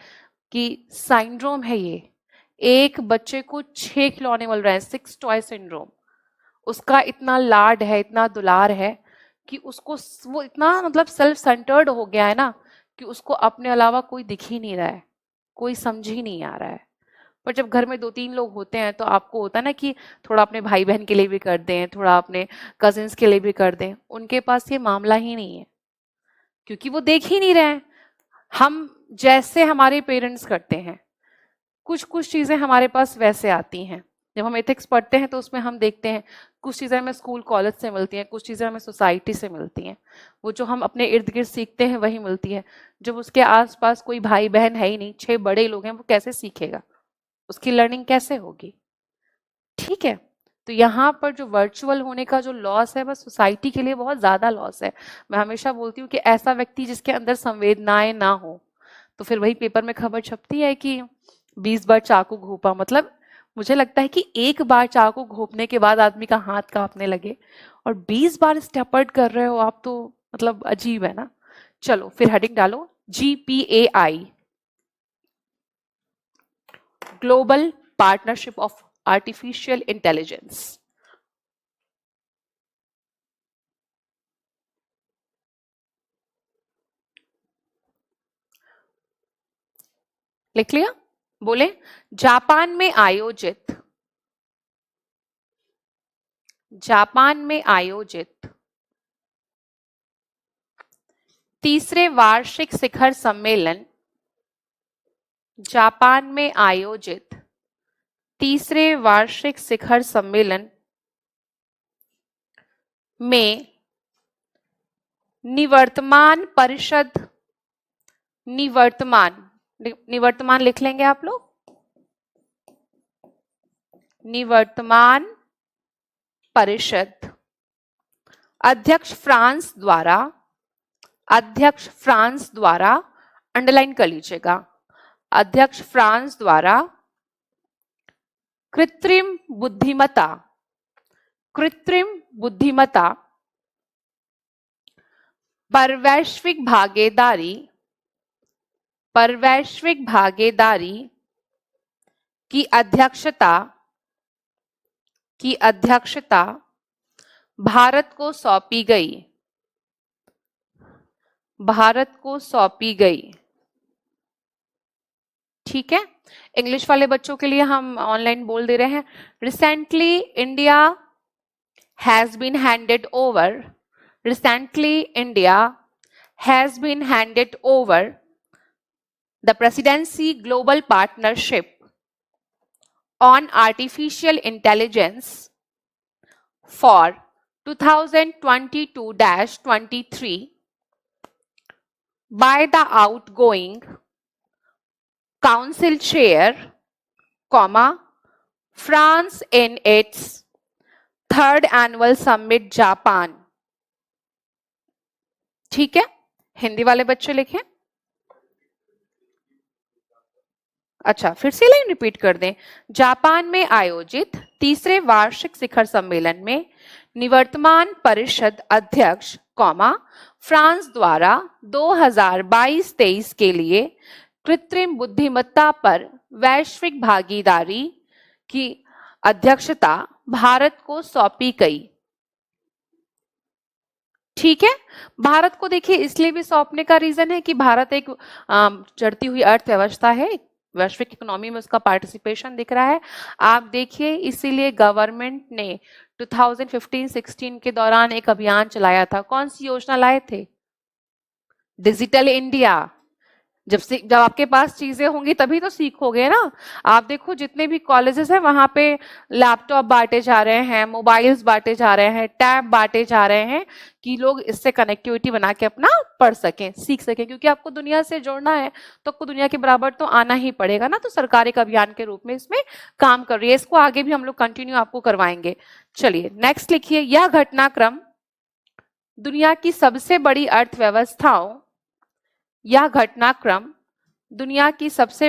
कि साइंड्रोम है ये। एक बच्चे को 6 खिलौने मिल रहे हैं, 6 टॉय सिंड्रोम। उसका इतना लाड है, इतना दुलार है कि उसको, वो इतना मतलब सेल्फ सेंटर्ड हो गया है ना कि उसको अपने अलावा कोई दिख ही नहीं रहा है, कोई समझ ही नहीं आ रहा है। पर जब घर में 2-3 लोग होते हैं तो आपको होता है ना कि थोड़ा अपने भाई बहन के लिए भी कर दें, थोड़ा अपने कजिन्स के लिए भी कर दें। उनके पास ये मामला ही नहीं है, क्योंकि वो देख ही नहीं रहे हैं। हम जैसे हमारे पेरेंट्स करते हैं, कुछ कुछ चीजें हमारे पास वैसे आती हैं। जब हम एथिक्स पढ़ते हैं तो उसमें हम देखते हैं कुछ चीजें हमें स्कूल कॉलेज से मिलती हैं, कुछ चीजें हमें सोसाइटी से मिलती हैं। वो जो हम अपने इर्द गिर्द सीखते हैं वही मिलती है। जब उसके आसपास कोई भाई बहन है ही नहीं, 6 बड़े लोग हैं, वो कैसे सीखेगा, उसकी लर्निंग कैसे होगी। ठीक है, तो यहाँ पर जो वर्चुअल होने का जो लॉस है, बस सोसाइटी के लिए बहुत ज्यादा लॉस है। मैं हमेशा बोलती हूँ कि ऐसा व्यक्ति जिसके अंदर संवेदनाएं ना हो, तो फिर वही पेपर में खबर छपती है कि 20 बार चाकू घोंपा। मतलब मुझे लगता है कि एक बार चाकू घोंपने के बाद आदमी का हाथ कांपने लगे, और 20 बार स्टेपर्ड कर रहे हो आप, तो मतलब अजीब है ना। चलो फिर हेडिंग डालो, GPAI, global partnership of artificial intelligence. लिख लिया? बोले जापान में आयोजित तीसरे वार्षिक शिखर सम्मेलन, जापान में आयोजित तीसरे वार्षिक शिखर सम्मेलन में निवर्तमान लिख लेंगे आप लोग, निवर्तमान परिषद अध्यक्ष फ्रांस द्वारा अंडरलाइन कर लीजिएगा, अध्यक्ष फ्रांस द्वारा कृत्रिम बुद्धिमत्ता पर वैश्विक भागीदारी की अध्यक्षता भारत को सौंपी गई। ठीक है, इंग्लिश वाले बच्चों के लिए हम ऑनलाइन बोल दे रहे हैं। Recently India has been handed over the presidency global partnership on artificial intelligence for 2022-23 by the outgoing council chair, France in its third annual summit Japan. ठीक है, हिंदी वाले बच्चे लिखें। अच्छा, फिर से लाइन रिपीट कर दें। जापान में आयोजित तीसरे वार्षिक शिखर सम्मेलन में निवर्तमान परिषद अध्यक्ष, फ्रांस द्वारा 2022-23 के लिए कृत्रिम बुद्धिमत्ता पर वैश्विक भागीदारी की अध्यक्षता भारत को सौंपी गई। ठीक है, भारत को देखिए इसलिए भी सौंपने का रीजन है कि भारत एक चढ़ती हुई अर्थव्यवस्था है, वैश्विक इकोनॉमी में उसका पार्टिसिपेशन दिख रहा है। आप देखिए इसीलिए गवर्नमेंट ने 2015-16 के दौरान एक अभियान चलाया था। कौन सी योजना लाए थे? Digital India. जब आपके पास चीजें होंगी तभी तो सीखोगे ना। आप देखो जितने भी कॉलेजेस हैं वहां पे लैपटॉप बांटे जा रहे हैं, मोबाइल्स बांटे जा रहे हैं, टैब बांटे जा रहे हैं कि लोग इससे कनेक्टिविटी बना के अपना पढ़ सकें, सीख सकें। क्योंकि आपको दुनिया से जुड़ना है तो आपको दुनिया के बराबर तो आना ही पड़ेगा ना। तो सरकार एक अभियान के रूप में इसमें काम कर रही है। इसको आगे भी हम लोग कंटिन्यू आपको करवाएंगे। चलिए नेक्स्ट लिखिए। यह घटनाक्रम दुनिया की सबसे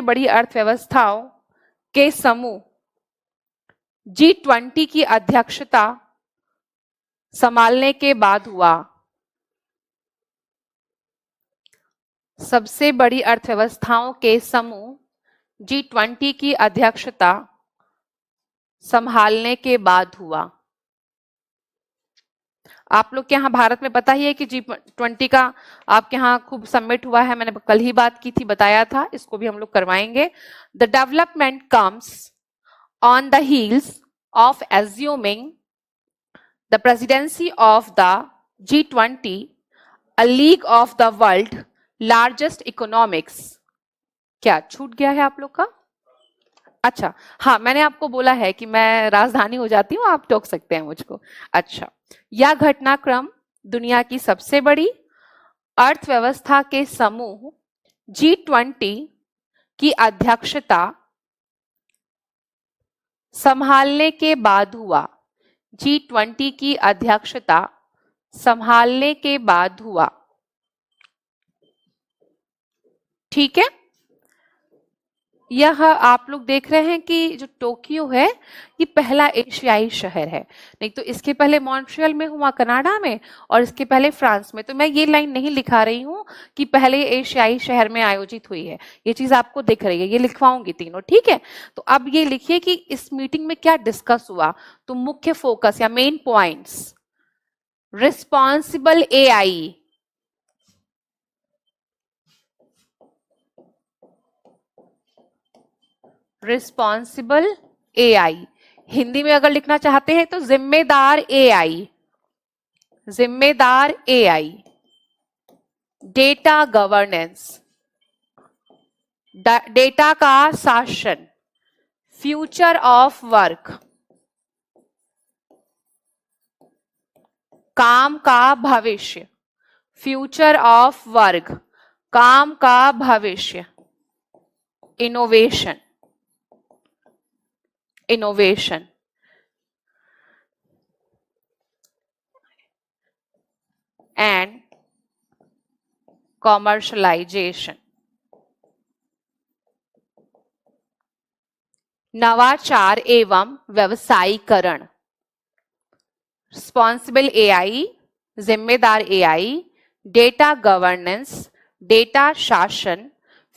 बड़ी अर्थव्यवस्थाओं के समूह G20 की अध्यक्षता संभालने के बाद हुआ। सबसे बड़ी अर्थव्यवस्थाओं के समूह G20 की अध्यक्षता संभालने के बाद हुआ। आप लोग के यहाँ भारत में पता ही है कि G20 का आपके यहाँ खूब समिट हुआ है। मैंने कल ही बात की थी, बताया था। इसको भी हम लोग करवाएंगे। The development comes on the heels of assuming the presidency of the G20, a league of the world largest economics. क्या छूट गया है आप लोग का? अच्छा, हाँ, मैंने आपको बोला है कि मैं राजधानी हो जाती हूँ, आप टोक सकते हैं मुझको। अच्छा, यह घटनाक्रम दुनिया की सबसे बड़ी अर्थव्यवस्था के समूह G20 की अध्यक्षता संभालने के बाद हुआ। G20 की अध्यक्षता संभालने के बाद हुआ। ठीक है, यह आप लोग देख रहे हैं कि जो टोक्यो है ये पहला एशियाई शहर है। नहीं तो इसके पहले मॉन्ट्रियल में हुआ, कनाडा में, और इसके पहले फ्रांस में। तो मैं ये लाइन नहीं लिखा रही हूं कि पहले एशियाई शहर में आयोजित हुई है। ये चीज आपको दिख रही है, ये लिखवाऊंगी तीनों। ठीक है, तो अब ये लिखिए कि इस मीटिंग में क्या डिस्कस हुआ। तो मुख्य फोकस या main points, responsible responsible AI, Hindi में अगर लिखना चाहते हैं तो जिम्मेदार एआई, जिम्मेदार एआई। डेटा गवर्नेंस, डेटा का शासन। फ्यूचर ऑफ वर्क, काम का भविष्य। फ्यूचर ऑफ वर्क, काम का भविष्य। Innovation, innovation. एंड कॉमर्शलाइजेशन, नवाचार एवं व्यवसायीकरण। रिस्पॉन्सिबल एआई, जिम्मेदार एआई, डेटा गवर्नेंस, डेटा शासन,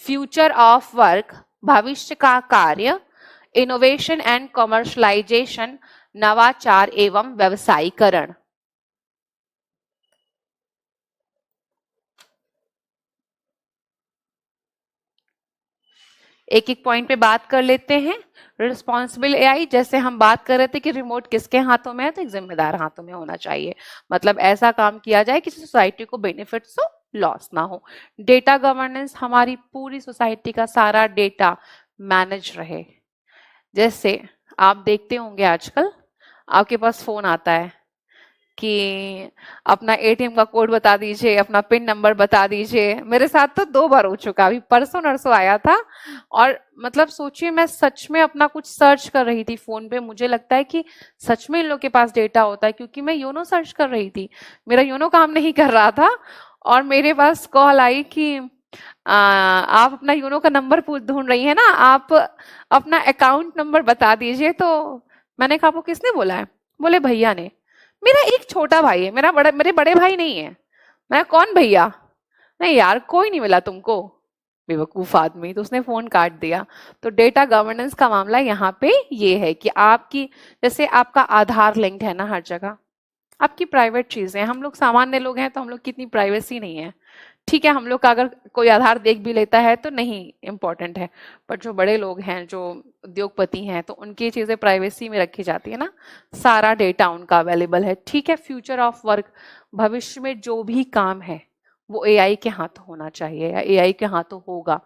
फ्यूचर ऑफ वर्क, भविष्य का कार्य, इनोवेशन एंड कॉमर्शलाइजेशन, नवाचार एवं व्यवसायीकरण। एक एक पॉइंट पे बात कर लेते हैं। रिस्पॉन्सिबल एआई, जैसे हम बात कर रहे थे कि रिमोट किसके हाथों में है, तो एक जिम्मेदार हाथों में होना चाहिए। मतलब ऐसा काम किया जाए कि सोसाइटी को बेनिफिट्स हो, लॉस ना हो। डेटा गवर्नेंस, हमारी पूरी सोसाइटी का सारा डेटा मैनेज रहे। जैसे आप देखते होंगे आजकल आपके पास फोन आता है कि अपना एटीएम का कोड बता दीजिए, अपना पिन नंबर बता दीजिए। मेरे साथ तो 2 बार हो चुका, अभी परसों नरसों आया था। और मतलब सोचिए, मैं सच में अपना कुछ सर्च कर रही थी फोन पे, मुझे लगता है कि सच में इन लोग के पास डेटा होता है, क्योंकि मैं योनो सर्च कर रही थी, मेरा योनो काम नहीं कर रहा था और मेरे पास कॉल आई कि आप अपना यूनो का नंबर ढूंढ रही है ना, आप अपना अकाउंट नंबर बता दीजिए। तो मैंने कहा, वो किसने बोला है? बोले भैया ने। मेरा एक छोटा भाई है, मेरे बड़े भाई नहीं है। मैं, कौन भैया? नहीं यार, कोई नहीं मिला तुमको? बेवकूफ आदमी, तो उसने फोन काट दिया। तो डेटा गवर्नेंस का मामला यहाँ पे ये है कि आपकी, जैसे आपका आधार लिंक्ड है ना हर जगह, आपकी प्राइवेट चीजें, हम लोग सामान्य लोग हैं तो हम लोग की इतनी प्राइवेसी नहीं है। ठीक है, हम लोग का अगर कोई आधार देख भी लेता है तो नहीं इम्पोर्टेंट है, पर जो बड़े लोग हैं, जो उद्योगपति हैं, तो उनकी चीजें प्राइवेसी में रखी जाती है ना, सारा डेटा उनका अवेलेबल है। ठीक है, फ्यूचर ऑफ वर्क, भविष्य में जो भी काम है वो एआई के हाथों होना चाहिए या एआई के हाथों होगा।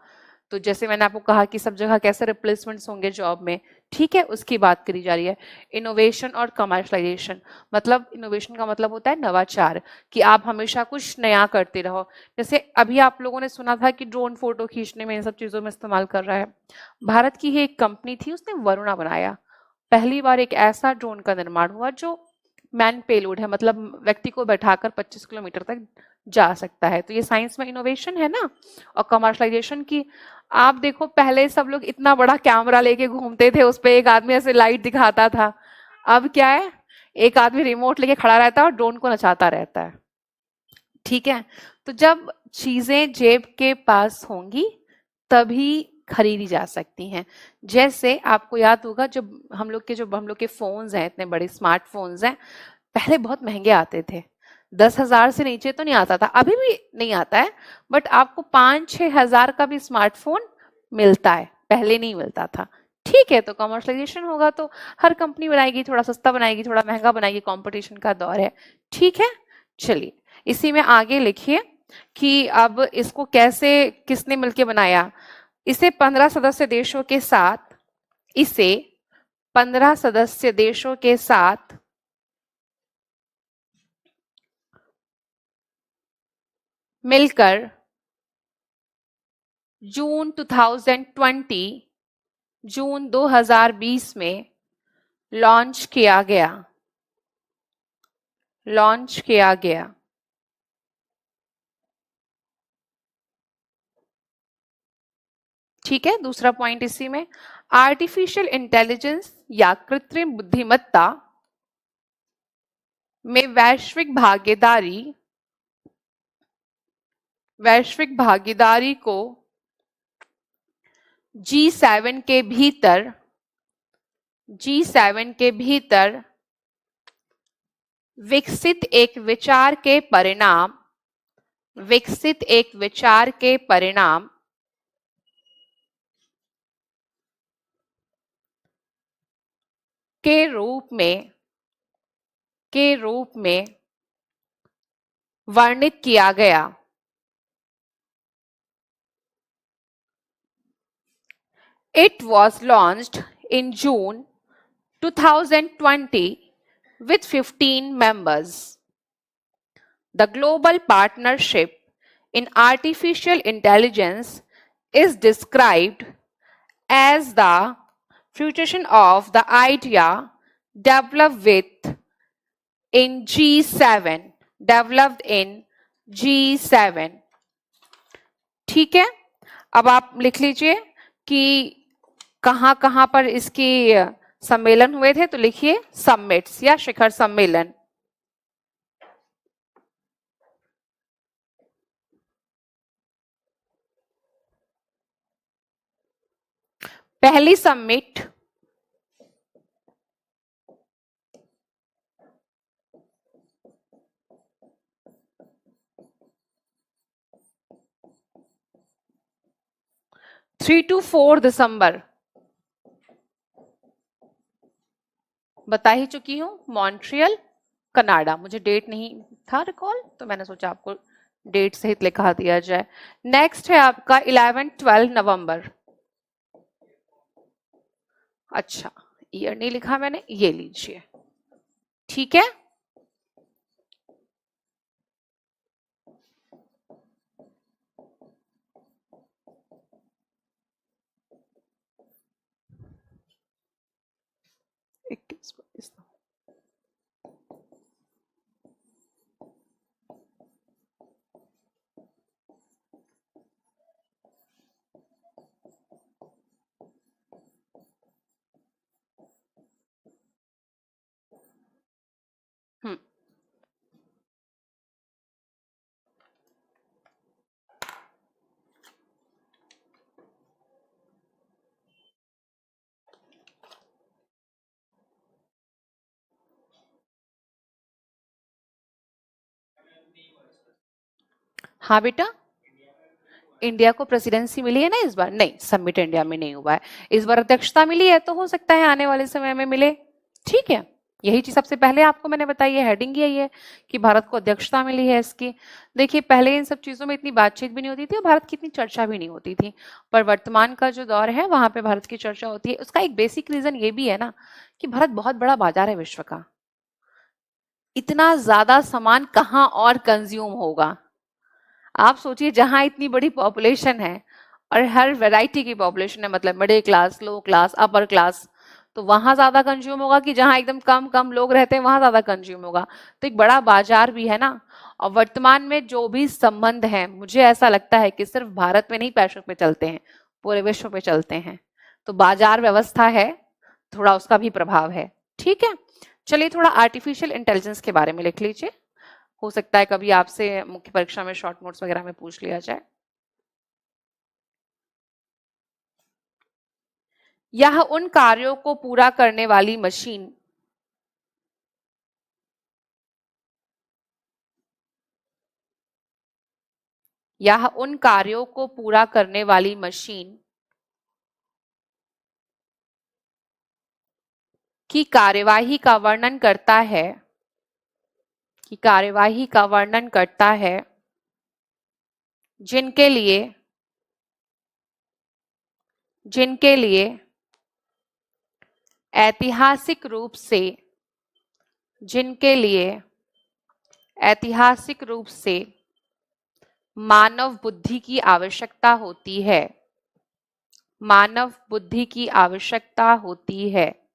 तो जैसे मैंने आपको कहा कि सब जगह कैसे रिप्लेसमेंट्स होंगे जॉब में, ठीक है, उसकी बात करी जा रही है। इनोवेशन और कमर्शलाइजेशन, मतलब इनोवेशन का मतलब होता है नवाचार, कि आप हमेशा कुछ नया करते रहो। जैसे अभी आप लोगों ने सुना था कि ड्रोन फोटो खींचने में, इन सब चीजों में इस्तेमाल कर रहा है। भारत की ही एक कंपनी थी, उसने वरुणा बनाया। पहली बार एक ऐसा ड्रोन का निर्माण हुआ जो मैन पेलोड है, मतलब व्यक्ति को बैठाकर 25 किलोमीटर तक जा सकता है। तो ये साइंस में इनोवेशन है ना। और कमर्शलाइजेशन की, आप देखो, पहले सब लोग इतना बड़ा कैमरा लेके घूमते थे, उस पे एक आदमी ऐसे लाइट दिखाता था। अब क्या है, एक आदमी रिमोट लेके खड़ा रहता है और ड्रोन को नचाता रहता है। ठीक है, तो जब चीजें जेब के पास होंगी तभी खरीदी जा सकती हैं। जैसे आपको याद होगा, जब हम लोग के फोन्स हैं, इतने बड़े स्मार्टफोन्स हैं, पहले बहुत महंगे आते थे। 10,000 से नीचे तो नहीं आता था, अभी भी नहीं आता है, बट आपको 5-6 हजार का भी स्मार्टफोन मिलता है, पहले नहीं मिलता था। ठीक है, तो कमर्शलाइजेशन होगा तो हर कंपनी बनाएगी, थोड़ा सस्ता बनाएगी, थोड़ा महंगा बनाएगी, कंपटीशन का दौर है। ठीक है, चलिए इसी में आगे लिखिए कि अब इसको कैसे, किसने मिलके बनाया। इसे 15 सदस्य देशों के साथ, इसे 15 सदस्य देशों के साथ मिलकर जून 2020 में लॉन्च किया गया, लॉन्च किया गया। ठीक है, दूसरा पॉइंट इसी में, आर्टिफिशियल इंटेलिजेंस या कृत्रिम बुद्धिमत्ता में वैश्विक भागीदारी को G7 के भीतर, G7 के भीतर विकसित एक विचार के परिणाम, विकसित एक विचार के परिणाम के रूप में वर्णित किया गया। It was launched in June 2020 with 15 members. The global partnership in artificial intelligence is described as the fruition of the idea developed with in G7, developed in G7। ठीक है, अब आप लिख लीजिए कि कहां कहां पर इसकी सम्मेलन हुए थे, तो लिखिए समिट्स या शिखर सम्मेलन। पहली समिट थ्री टू 4 दिसंबर बता ही चुकी हूं, मॉन्ट्रियल कनाडा। मुझे डेट नहीं था रिकॉल, तो मैंने सोचा आपको डेट सहित लिखा दिया जाए। नेक्स्ट है आपका 11-12 नवंबर। अच्छा, ईयर नहीं लिखा मैंने, ये लीजिए। ठीक है, हाँ बेटा, इंडिया को प्रेसिडेंसी मिली है ना इस बार? नहीं, समिट इंडिया में नहीं हुआ है इस बार, अध्यक्षता मिली है, तो हो सकता है आने वाले समय में मिले। ठीक है, यही चीज सबसे पहले आपको मैंने बताई है, हेडिंग यही है कि भारत को अध्यक्षता मिली है इसकी। देखिए, पहले इन सब चीजों में इतनी बातचीत भी नहीं होती थी और भारत की इतनी चर्चा भी नहीं होती थी, पर वर्तमान का जो दौर है वहां पे भारत की चर्चा होती है। उसका एक बेसिक रीजन ये भी है ना कि भारत बहुत बड़ा बाजार है विश्व का। इतना ज्यादा सामान कहाँ और कंज्यूम होगा? आप सोचिए, जहां इतनी बड़ी पॉपुलेशन है और हर वैरायटी की पॉपुलेशन है, मतलब मिडिल क्लास, लो क्लास, अपर क्लास, तो वहां ज्यादा कंज्यूम होगा कि जहां एकदम कम कम लोग रहते हैं वहां ज्यादा कंज्यूम होगा? तो एक बड़ा बाजार भी है ना। और वर्तमान में जो भी संबंध है, मुझे ऐसा लगता है कि सिर्फ भारत में नहीं पैसों पे चलते हैं, पूरे विश्व पे चलते हैं। तो बाजार व्यवस्था है, थोड़ा उसका भी प्रभाव है। ठीक है, चलिए थोड़ा आर्टिफिशियल इंटेलिजेंस के बारे में लिख लीजिए, हो सकता है कभी आपसे मुख्य परीक्षा में शॉर्ट नोट्स वगैरह में पूछ लिया जाए। यह उन कार्यों को पूरा करने वाली मशीन यह उन कार्यों को पूरा करने वाली मशीन की कार्यवाही का वर्णन करता है, की कार्यवाही का वर्णन करता है, जिनके लिए जिनके लिए ऐतिहासिक रूप से जिनके लिए ऐतिहासिक रूप से मानव बुद्धि की आवश्यकता होती है, मानव बुद्धि की आवश्यकता होती है।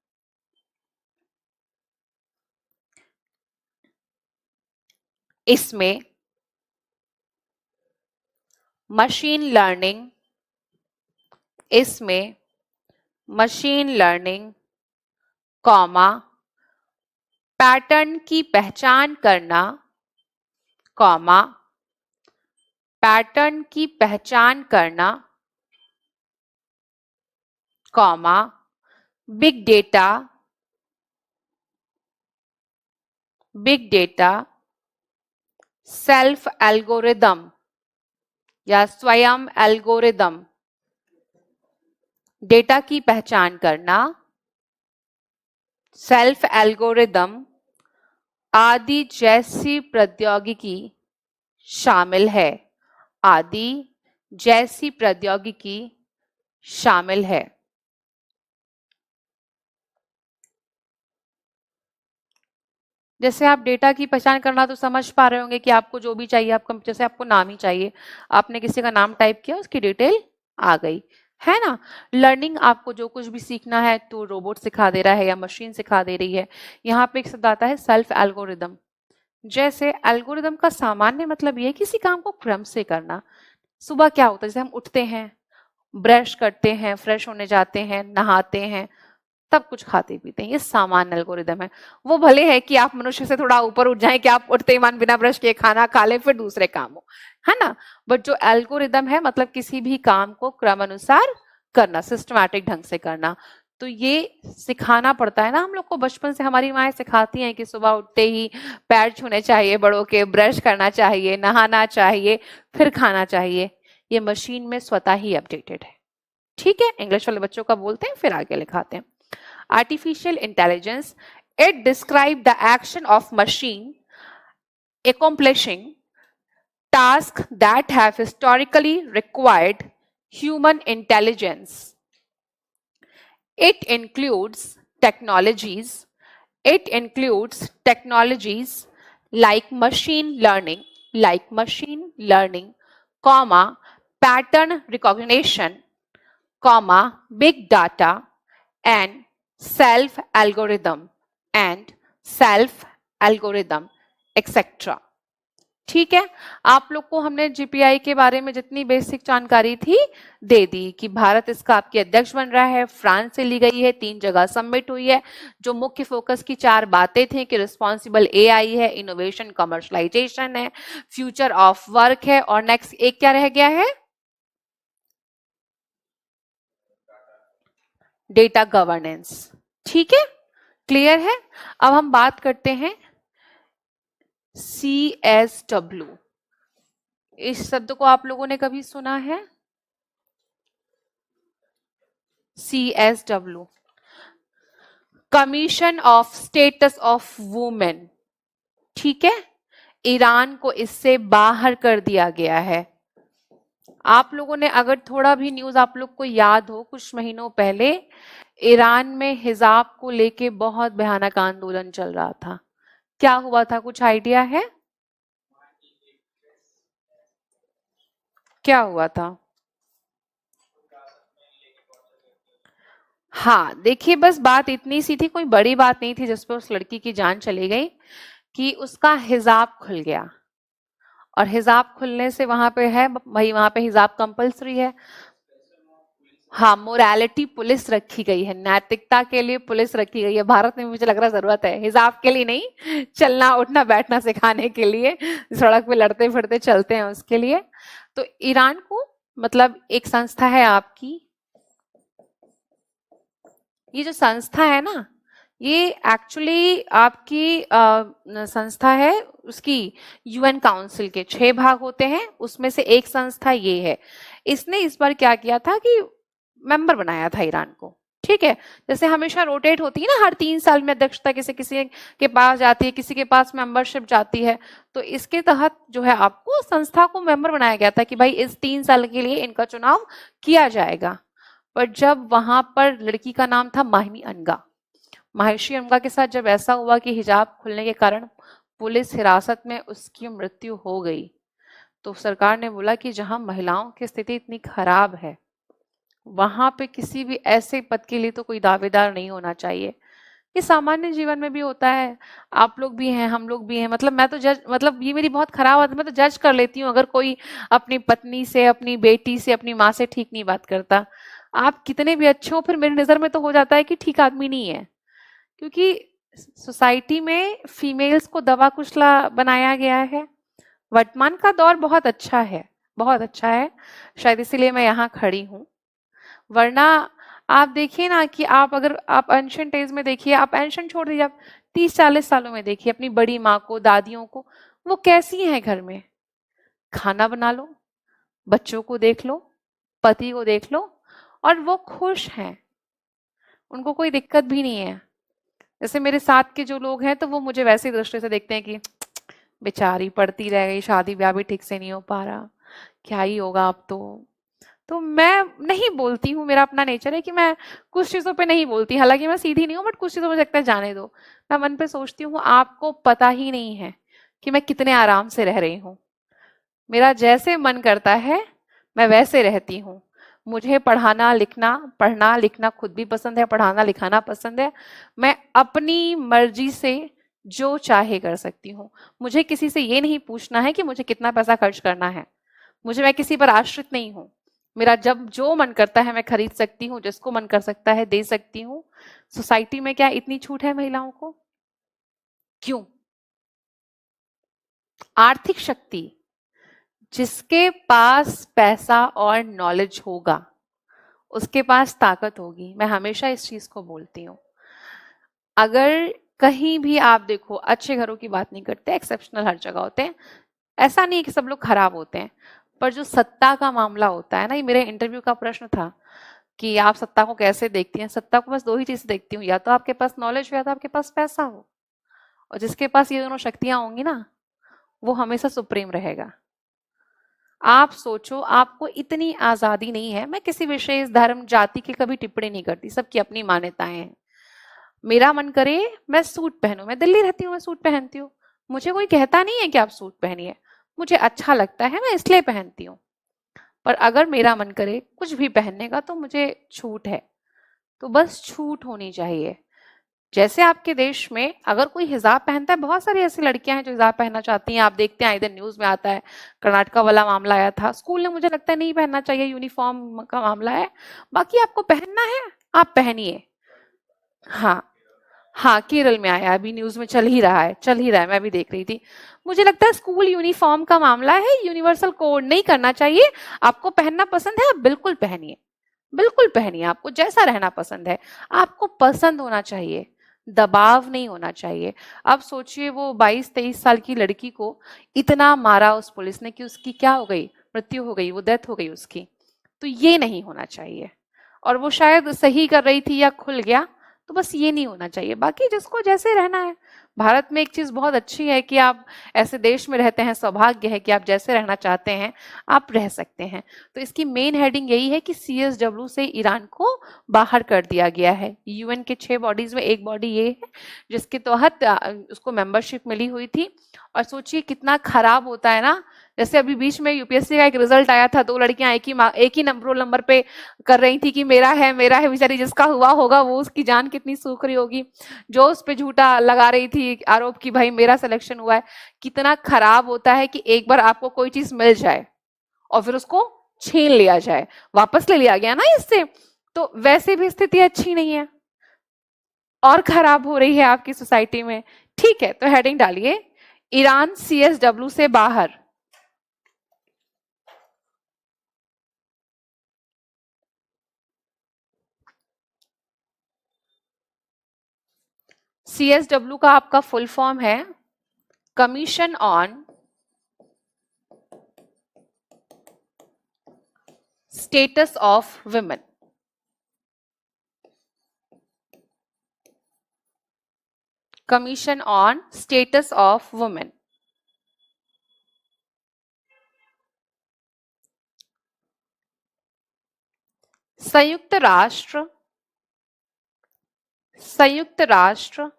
इसमें मशीन लर्निंग इसमें मशीन लर्निंग, कॉमा, पैटर्न की पहचान करना, कॉमा, पैटर्न की पहचान करना, comma, big data self algorithm या स्वयं एल्गोरिदम, डेटा की पहचान करना, सेल्फ एल्गोरिदम आदि जैसी प्रौद्योगिकी शामिल है। आदि जैसी प्रौद्योगिकी शामिल है। जैसे आप डेटा की पहचान करना तो समझ पा रहे होंगे कि आपको जो भी चाहिए, आपका जैसे आपको नाम ही चाहिए, आपने किसी का नाम टाइप किया, उसकी डिटेल आ गई, है ना। लर्निंग, आपको जो कुछ भी सीखना है तो रोबोट सिखा दे रहा है या मशीन सिखा दे रही है। यहाँ पे एक शब्द आता है सेल्फ एल्गोरिदम। जैसे एल्गोरिदम का सामान्य मतलब ये है किसी काम को क्रम से करना। सुबह क्या होता है, जैसे हम उठते हैं, ब्रश करते हैं, फ्रेश होने जाते हैं, नहाते हैं, तब कुछ खाते पीते हैं, ये सामान्य एल्गोरिदम है। वो भले है कि आप मनुष्य से थोड़ा ऊपर उठ जाएं कि आप उठते ही मान बिना ब्रश किए खाना खा लें फिर दूसरे काम हो, है ना। बट जो एल्गोरिदम है मतलब किसी भी काम को क्रम अनुसार करना, सिस्टमैटिक ढंग से करना। तो ये सिखाना पड़ता है ना हम लोग को, बचपन से हमारी माएँ सिखाती हैं कि सुबह उठते ही पैर छूने चाहिए बड़ों के, ब्रश करना चाहिए, नहाना चाहिए, फिर खाना चाहिए। ये मशीन में स्वतः ही अपडेटेड है। ठीक है, इंग्लिश वाले बच्चों का बोलते हैं, फिर आगे लिखाते हैं। Artificial intelligence, it describes the action of machine accomplishing tasks that have historically required human intelligence. It includes technologies. It includes technologies like machine learning, comma, pattern recognition, comma, big data, and self algorithm and self algorithm etc. ठीक है, आप लोग को हमने GPI के बारे में जितनी बेसिक जानकारी थी दे दी कि भारत इसका आपके अध्यक्ष बन रहा है, फ्रांस से ली गई है, 3 जगह सबमिट हुई है। जो मुख्य फोकस की 4 बातें थी कि रिस्पॉन्सिबल एआई है, इनोवेशन कमर्शलाइजेशन है, फ्यूचर ऑफ वर्क है, और नेक्स्ट एक क्या रह गया है, डेटा गवर्नेंस। ठीक है, क्लियर है। अब हम बात करते हैं CSW। इस शब्द को आप लोगों ने कभी सुना है? CSW, commission of status of women. ठीक है, ईरान को इससे बाहर कर दिया गया है। आप लोगों ने अगर थोड़ा भी न्यूज आप लोग को याद हो, कुछ महीनों पहले ईरान में हिजाब को लेके बहुत भयानक आंदोलन चल रहा था। क्या हुआ था, कुछ आइडिया है? क्या हुआ था? हाँ, देखिए बस बात इतनी सी थी, कोई बड़ी बात नहीं थी जिस पर उस लड़की की जान चली गई कि उसका हिजाब खुल गया। और हिजाब खुलने से वहां पे है भाई, वहां पे हिजाब कंपलसरी है। हाँ, मोरालिटी पुलिस रखी गई है, नैतिकता के लिए पुलिस रखी गई है। भारत में मुझे लग रहा है जरूरत है, हिजाब के लिए नहीं, चलना उठना बैठना सिखाने के लिए, सड़क पे लड़ते फिरते चलते हैं उसके लिए। तो ईरान को मतलब एक संस्था है आपकी, ये जो संस्था है ना, ये एक्चुअली आपकी संस्था है उसकी यूएन काउंसिल के 6 भाग होते हैं, उसमें से एक संस्था ये है। इसने इस बार क्या किया था कि मेंबर बनाया था ईरान को। ठीक है, जैसे हमेशा रोटेट होती है ना, हर 3 साल में अध्यक्षता किसी किसी के पास जाती है, किसी के पास मेंबरशिप जाती है। तो इसके तहत जो है आपको संस्था को मेंबर बनाया गया था कि भाई इस 3 साल के लिए इनका चुनाव किया जाएगा। पर जब वहां पर लड़की का नाम था माहिनी अनगा, महर्षि अनगा के साथ जब ऐसा हुआ कि हिजाब खुलने के कारण पुलिस हिरासत में उसकी मृत्यु हो गई, तो सरकार ने बोला कि जहां महिलाओं की स्थिति इतनी खराब है, वहां पे किसी भी ऐसे पद के लिए तो कोई दावेदार नहीं होना चाहिए। ये सामान्य जीवन में भी होता है, आप लोग भी हैं, हम लोग भी हैं। मतलब मैं तो जज, मतलब ये मेरी बहुत खराब आदत, मैं तो जज कर लेती हूँ अगर कोई अपनी पत्नी से, अपनी बेटी से, अपनी माँ से ठीक नहीं बात करता। आप कितने भी अच्छे हो, फिर मेरी नजर में तो हो जाता है कि ठीक आदमी नहीं है, क्योंकि सोसाइटी में फीमेल्स को दवा कुचला बनाया गया है। वर्तमान का दौर बहुत अच्छा है, बहुत अच्छा है, शायद इसीलिए मैं यहाँ खड़ी हूँ। वरना आप देखिए ना कि आप अगर आप एंशिएंट एज में देखिए, आप एंशिएंट छोड़ दीजिए, आप 30-40 सालों में देखिए अपनी बड़ी माँ को, दादियों को, वो कैसी हैं घर में। खाना बना लो, बच्चों को देख लो, पति को देख लो, और वो खुश हैं, उनको कोई दिक्कत भी नहीं है। जैसे मेरे साथ के जो लोग हैं तो वो मुझे वैसी दृष्टि से देखते हैं कि बेचारी पढ़ती रह गई, शादी ब्याह भी ठीक से नहीं हो पा रहा, क्या ही होगा अब तो मैं नहीं बोलती हूँ। मेरा अपना नेचर है कि मैं कुछ चीजों पे नहीं बोलती, हालांकि मैं सीधी नहीं हूँ, बट कुछ चीजों मुझे लगता है जाने दो। मैं मन पे सोचती हूँ आपको पता ही नहीं है कि मैं कितने आराम से रह रही हूँ। मेरा जैसे मन करता है मैं वैसे रहती हूँ। मुझे पढ़ना लिखना खुद भी पसंद है, पढ़ाना लिखाना पसंद है। मैं अपनी मर्जी से जो चाहे कर सकती हूँ। मुझे किसी से ये नहीं पूछना है कि मुझे कितना पैसा खर्च करना है। मैं किसी पर आश्रित नहीं हूँ। मेरा जब जो मन करता है मैं खरीद सकती हूँ, जिसको मन कर सकता है दे सकती हूँ। सोसाइटी में क्या इतनी छूट है महिलाओं को? क्यों? आर्थिक शक्ति, जिसके पास पैसा और नॉलेज होगा उसके पास ताकत होगी। मैं हमेशा इस चीज को बोलती हूँ। अगर कहीं भी आप देखो, अच्छे घरों की बात नहीं करते, एक्सेप्शनल हर जगह होते हैं, ऐसा नहीं है कि सब लोग खराब होते हैं, पर जो सत्ता का मामला होता है ना, ये मेरे इंटरव्यू का प्रश्न था कि आप सत्ता को कैसे देखती हैं। सत्ता को बस दो ही चीजें देखती हूँ, या तो आपके पास नॉलेज हो या तो आपके पास पैसा हो। और जिसके पास ये दोनों शक्तियां होंगी ना, वो हमेशा सुप्रीम रहेगा। आप सोचो, आपको इतनी आजादी नहीं है। मैं किसी विशेष धर्म जाति की कभी टिप्पणी नहीं करती, सबकी अपनी मान्यताएं हैं। मेरा मन करे मैं सूट पहनूं, मैं दिल्ली रहती हूँ, मैं सूट पहनती हूँ। मुझे कोई कहता नहीं है कि आप सूट पहनिए, मुझे अच्छा लगता है मैं इसलिए पहनती हूँ। पर अगर मेरा मन करे कुछ भी पहनने का तो मुझे छूट है। तो बस छूट होनी चाहिए। जैसे आपके देश में अगर कोई हिजाब पहनता है, बहुत सारी ऐसी लड़कियां हैं जो हिजाब पहनना चाहती हैं, आप देखते हैं इधर न्यूज में आता है। कर्नाटका वाला मामला आया था, स्कूल ने मुझे लगता है नहीं पहनना चाहिए, यूनिफॉर्म का मामला है। बाकी आपको पहनना है आप पहनिए। हाँ, हाँ, केरल में आया, अभी न्यूज में चल ही रहा है, मैं भी देख रही थी। मुझे लगता है स्कूल यूनिफॉर्म का मामला है, यूनिवर्सल कोड नहीं करना चाहिए। आपको पहनना पसंद है आप बिल्कुल पहनिए, बिल्कुल पहनिए। आपको जैसा रहना पसंद है, आपको पसंद होना चाहिए, दबाव नहीं होना चाहिए। अब सोचिए वो 22-23 साल की लड़की को इतना मारा उस पुलिस ने कि उसकी क्या हो गई, मृत्यु हो गई, वो डेथ हो गई उसकी। तो ये नहीं होना चाहिए। और वो शायद सही कर रही थी या खुल गया, तो बस ये नहीं होना चाहिए। बाकी जिसको जैसे रहना है। भारत में एक चीज बहुत अच्छी है कि आप ऐसे देश में रहते हैं, सौभाग्य है कि आप जैसे रहना चाहते हैं आप रह सकते हैं। तो इसकी मेन हेडिंग यही है कि CSW से ईरान को बाहर कर दिया गया है। UN के 6 बॉडीज में एक बॉडी ये है जिसके तहत उसको मेंबरशिप मिली हुई थी। और सोचिए कितना खराब होता है ना। जैसे अभी बीच में UPSC का एक रिजल्ट आया था, 2 लड़कियां एक ही रोल नंबर पे कर रही थी कि मेरा है, बेचारी जिसका हुआ होगा वो उसकी जान कितनी सूख रही होगी। जो उस पे झूठा लगा रही थी आरोप कि भाई मेरा सिलेक्शन हुआ है। कितना खराब होता है कि एक बार आपको कोई चीज मिल जाए और फिर उसको छीन लिया जाए, वापस ले लिया गया ना इससे। तो वैसे भी स्थिति अच्छी नहीं है और खराब हो रही है आपकी सोसाइटी में। ठीक है, तो हेडिंग डालिए, ईरान CSW से बाहर। CSW का आपका फुल फॉर्म है commission on status of women. Commission on status of women. संयुक्त राष्ट्र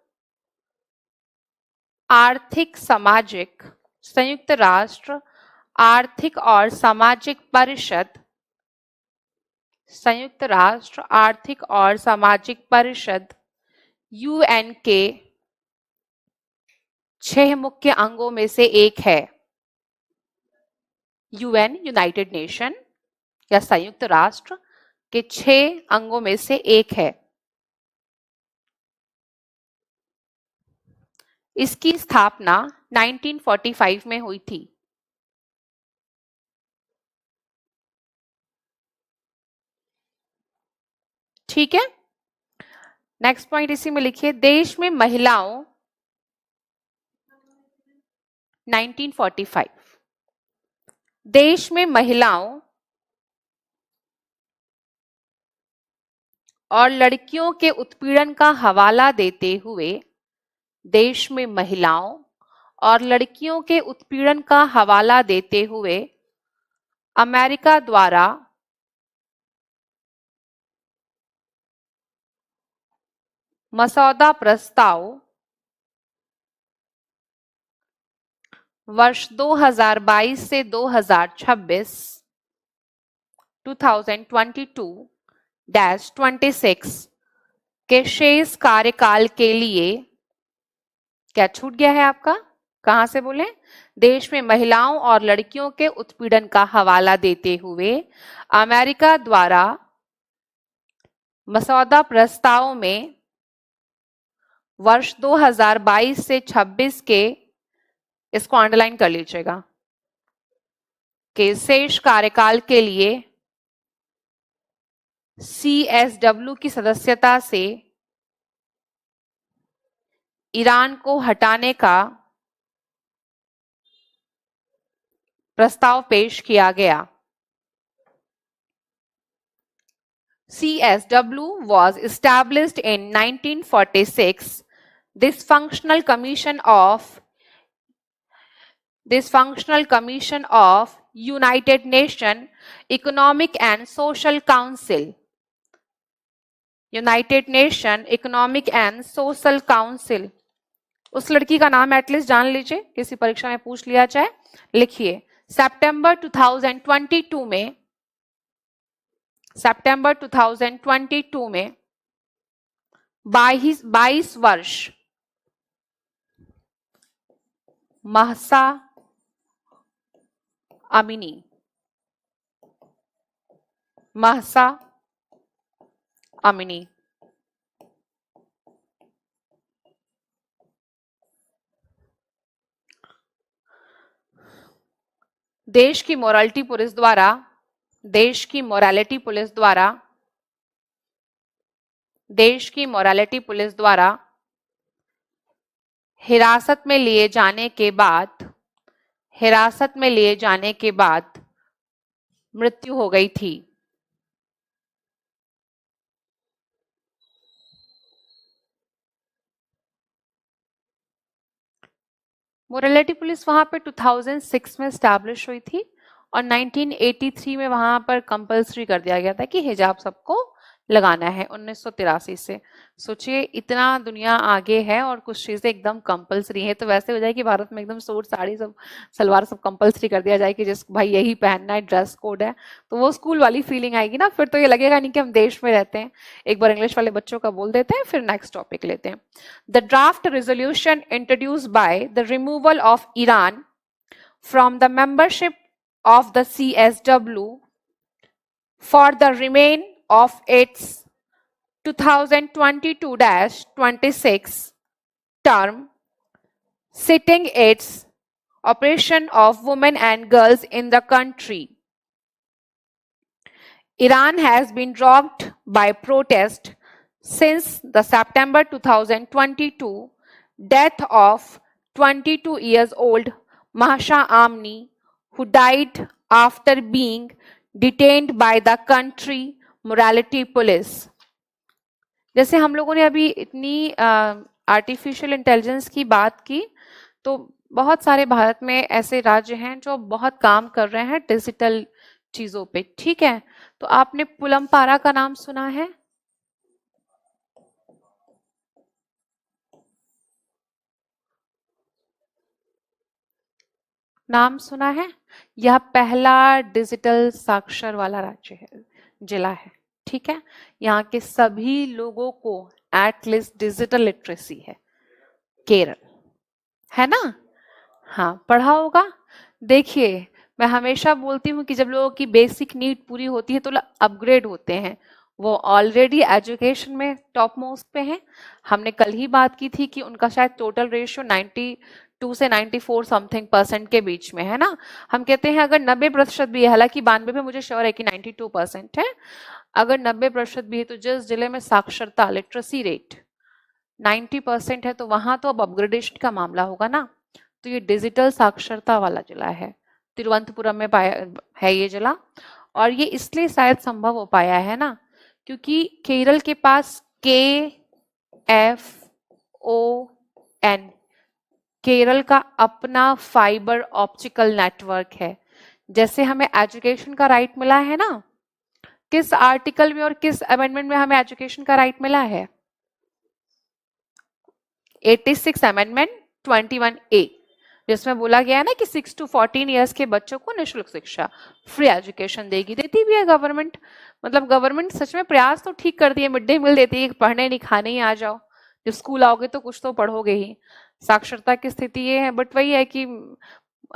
आर्थिक सामाजिक संयुक्त राष्ट्र आर्थिक और सामाजिक परिषद संयुक्त राष्ट्र आर्थिक और सामाजिक परिषद UN के 6 मुख्य अंगों में से एक है। UN यूनाइटेड नेशन या संयुक्त राष्ट्र के 6 अंगों में से एक है। इसकी स्थापना 1945 में हुई थी। ठीक है, नेक्स्ट पॉइंट इसी में लिखिए, देश में महिलाओं 1945 देश में महिलाओं और लड़कियों के उत्पीड़न का हवाला देते हुए देश में महिलाओं और लड़कियों के उत्पीड़न का हवाला देते हुए अमेरिका द्वारा मसौदा प्रस्ताव वर्ष 2022 से 2026 2022-26 के शेष कार्यकाल के लिए क्या छूट गया है आपका? कहां से बोले? देश में महिलाओं और लड़कियों के उत्पीड़न का हवाला देते हुए अमेरिका द्वारा मसौदा प्रस्ताव में वर्ष 2022 से 26 के, इसको अंडरलाइन कर लीजिएगा, के शेष कार्यकाल के लिए CSW की सदस्यता से ईरान को हटाने का प्रस्ताव पेश किया गया। CSW was established in 1946. This functional commission of United Nations Economic and Social Council, United Nations Economic and Social Council, उस लड़की का नाम एटलीस्ट जान लीजिए, किसी परीक्षा में पूछ लिया जाए, लिखिए। सितंबर 2022 में 22 वर्ष महसा अमीनी देश की मोरालिटी पुलिस द्वारा हिरासत में लिए जाने के बाद मृत्यु हो गई थी। मोरालिटी पुलिस वहां पर 2006 में स्टैब्लिश हुई थी और 1983 में वहां पर कंपल्सरी कर दिया गया था कि हिजाब सबको लगाना है, 1983 से। सोचिए इतना दुनिया आगे है और कुछ चीजें एकदम कंपल्सरी है, तो वैसे हो जाए कि भारत में एकदम सूट साड़ी सब सलवार सब कंपल्सरी कर दिया जाए कि जिस भाई यही पहनना है, ड्रेस कोड है, तो वो स्कूल वाली फीलिंग आएगी ना, फिर तो ये लगेगा नहीं कि हम देश में रहते हैं। एक बार इंग्लिश वाले बच्चों का बोल देते हैं, फिर नेक्स्ट टॉपिक लेते हैं। The draft resolution introduced by the removal of Iran from the membership of the CSW for the remain of its 2022-26 term, citing its oppression of women and girls in the country. Iran has been dropped by protest since the September 2022 death of 22 years old Mahsa Amini, who died after being detained by the country morality police. जैसे हम लोगों ने अभी इतनी artificial intelligence की बात की, तो बहुत सारे भारत में ऐसे राज्य हैं जो बहुत काम कर रहे हैं डिजिटल चीजों पे, ठीक है। तो आपने पुलमपारा का नाम सुना है? नाम सुना है? यह पहला डिजिटल साक्षर वाला राज्य है, जिला है, ठीक है। यहाँ के सभी लोगों को एटलीस्ट डिजिटल लिटरेसी है। केरल है ना? हाँ, पढ़ा होगा। देखिए, मैं हमेशा बोलती हूँ कि जब लोगों की बेसिक नीड पूरी होती है तो अपग्रेड होते हैं। वो ऑलरेडी एजुकेशन में टॉप मोस्ट पे हैं। हमने कल ही बात की थी कि उनका शायद टोटल रेशियो 92 से 94 समथिंग % के बीच में है ना। हम कहते हैं अगर 90% भी है, हालांकि 92 में मुझे श्योर है कि 92% है, अगर 90% भी है तो जिस जिले में साक्षरता लिटरेसी रेट 90% है तो वहां तो अब अपग्रेडेशन का मामला होगा ना। तो ये डिजिटल साक्षरता वाला जिला है, तिरुवनंतपुरम में पाया है ये जिला। और ये इसलिए शायद संभव हो पाया है ना क्योंकि केरल के पास KFON, केरल का अपना फाइबर ऑप्टिकल नेटवर्क है। जैसे हमें एजुकेशन का राइट मिला है ना, किस आर्टिकल में और किस अमेंडमेंट में हमें एजुकेशन का राइट मिला है? 86 अमेंडमेंट 21A, जिसमें बोला गया है ना कि 6 to 14 ईयर्स के बच्चों को निःशुल्क शिक्षा, फ्री एजुकेशन देगी। देती भी है गवर्नमेंट, मतलब गवर्नमेंट सच में प्रयास तो ठीक करती है। मिड डे मील देती है, पढ़ने नहीं खाने ही आ जाओ, जब स्कूल आओगे तो कुछ तो पढ़ोगे ही। साक्षरता की स्थिति ये है, बट वही है कि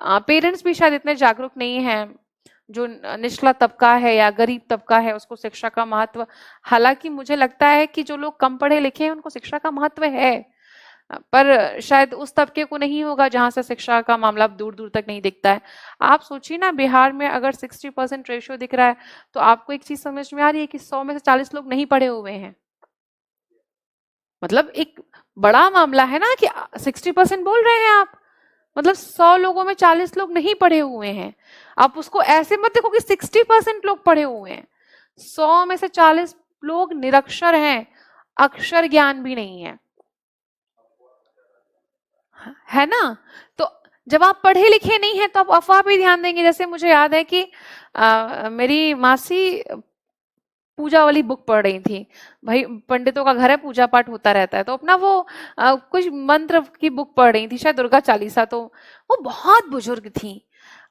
पेरेंट्स भी शायद इतने जागरूक नहीं हैं। जो निचला तबका है या गरीब तबका है उसको शिक्षा का महत्व, हालांकि मुझे लगता है कि जो लोग कम पढ़े लिखे हैं उनको शिक्षा का महत्व है, पर शायद उस तबके को नहीं होगा जहां से शिक्षा का मामला दूर दूर तक नहीं दिखता है। आप सोचिए ना, बिहार में अगर 60% रेशियो दिख रहा है तो आपको एक चीज समझ में आ रही है कि 100 में से 40 लोग नहीं पढ़े हुए हैं। मतलब एक बड़ा मामला है ना कि 60% बोल रहे हैं आप, मतलब 100 लोगों में 40 लोग नहीं पढ़े हुए हैं। आप उसको ऐसे मत देखो कि 60% लोग पढ़े हुए हैं, 100 में से 40 लोग निरक्षर हैं, अक्षर ज्ञान भी नहीं है, है ना। तो जब आप पढ़े लिखे नहीं हैं तो आप अफवाह पे ध्यान देंगे। जैसे मुझे याद है कि मेरी मासी पूजा वाली बुक पढ़ रही थी, भाई पंडितों का घर है, पूजा पाठ होता रहता है, तो अपना वो कुछ मंत्र की बुक पढ़ रही थी, शायद दुर्गा चालीसा। तो वो बहुत बुजुर्ग थी।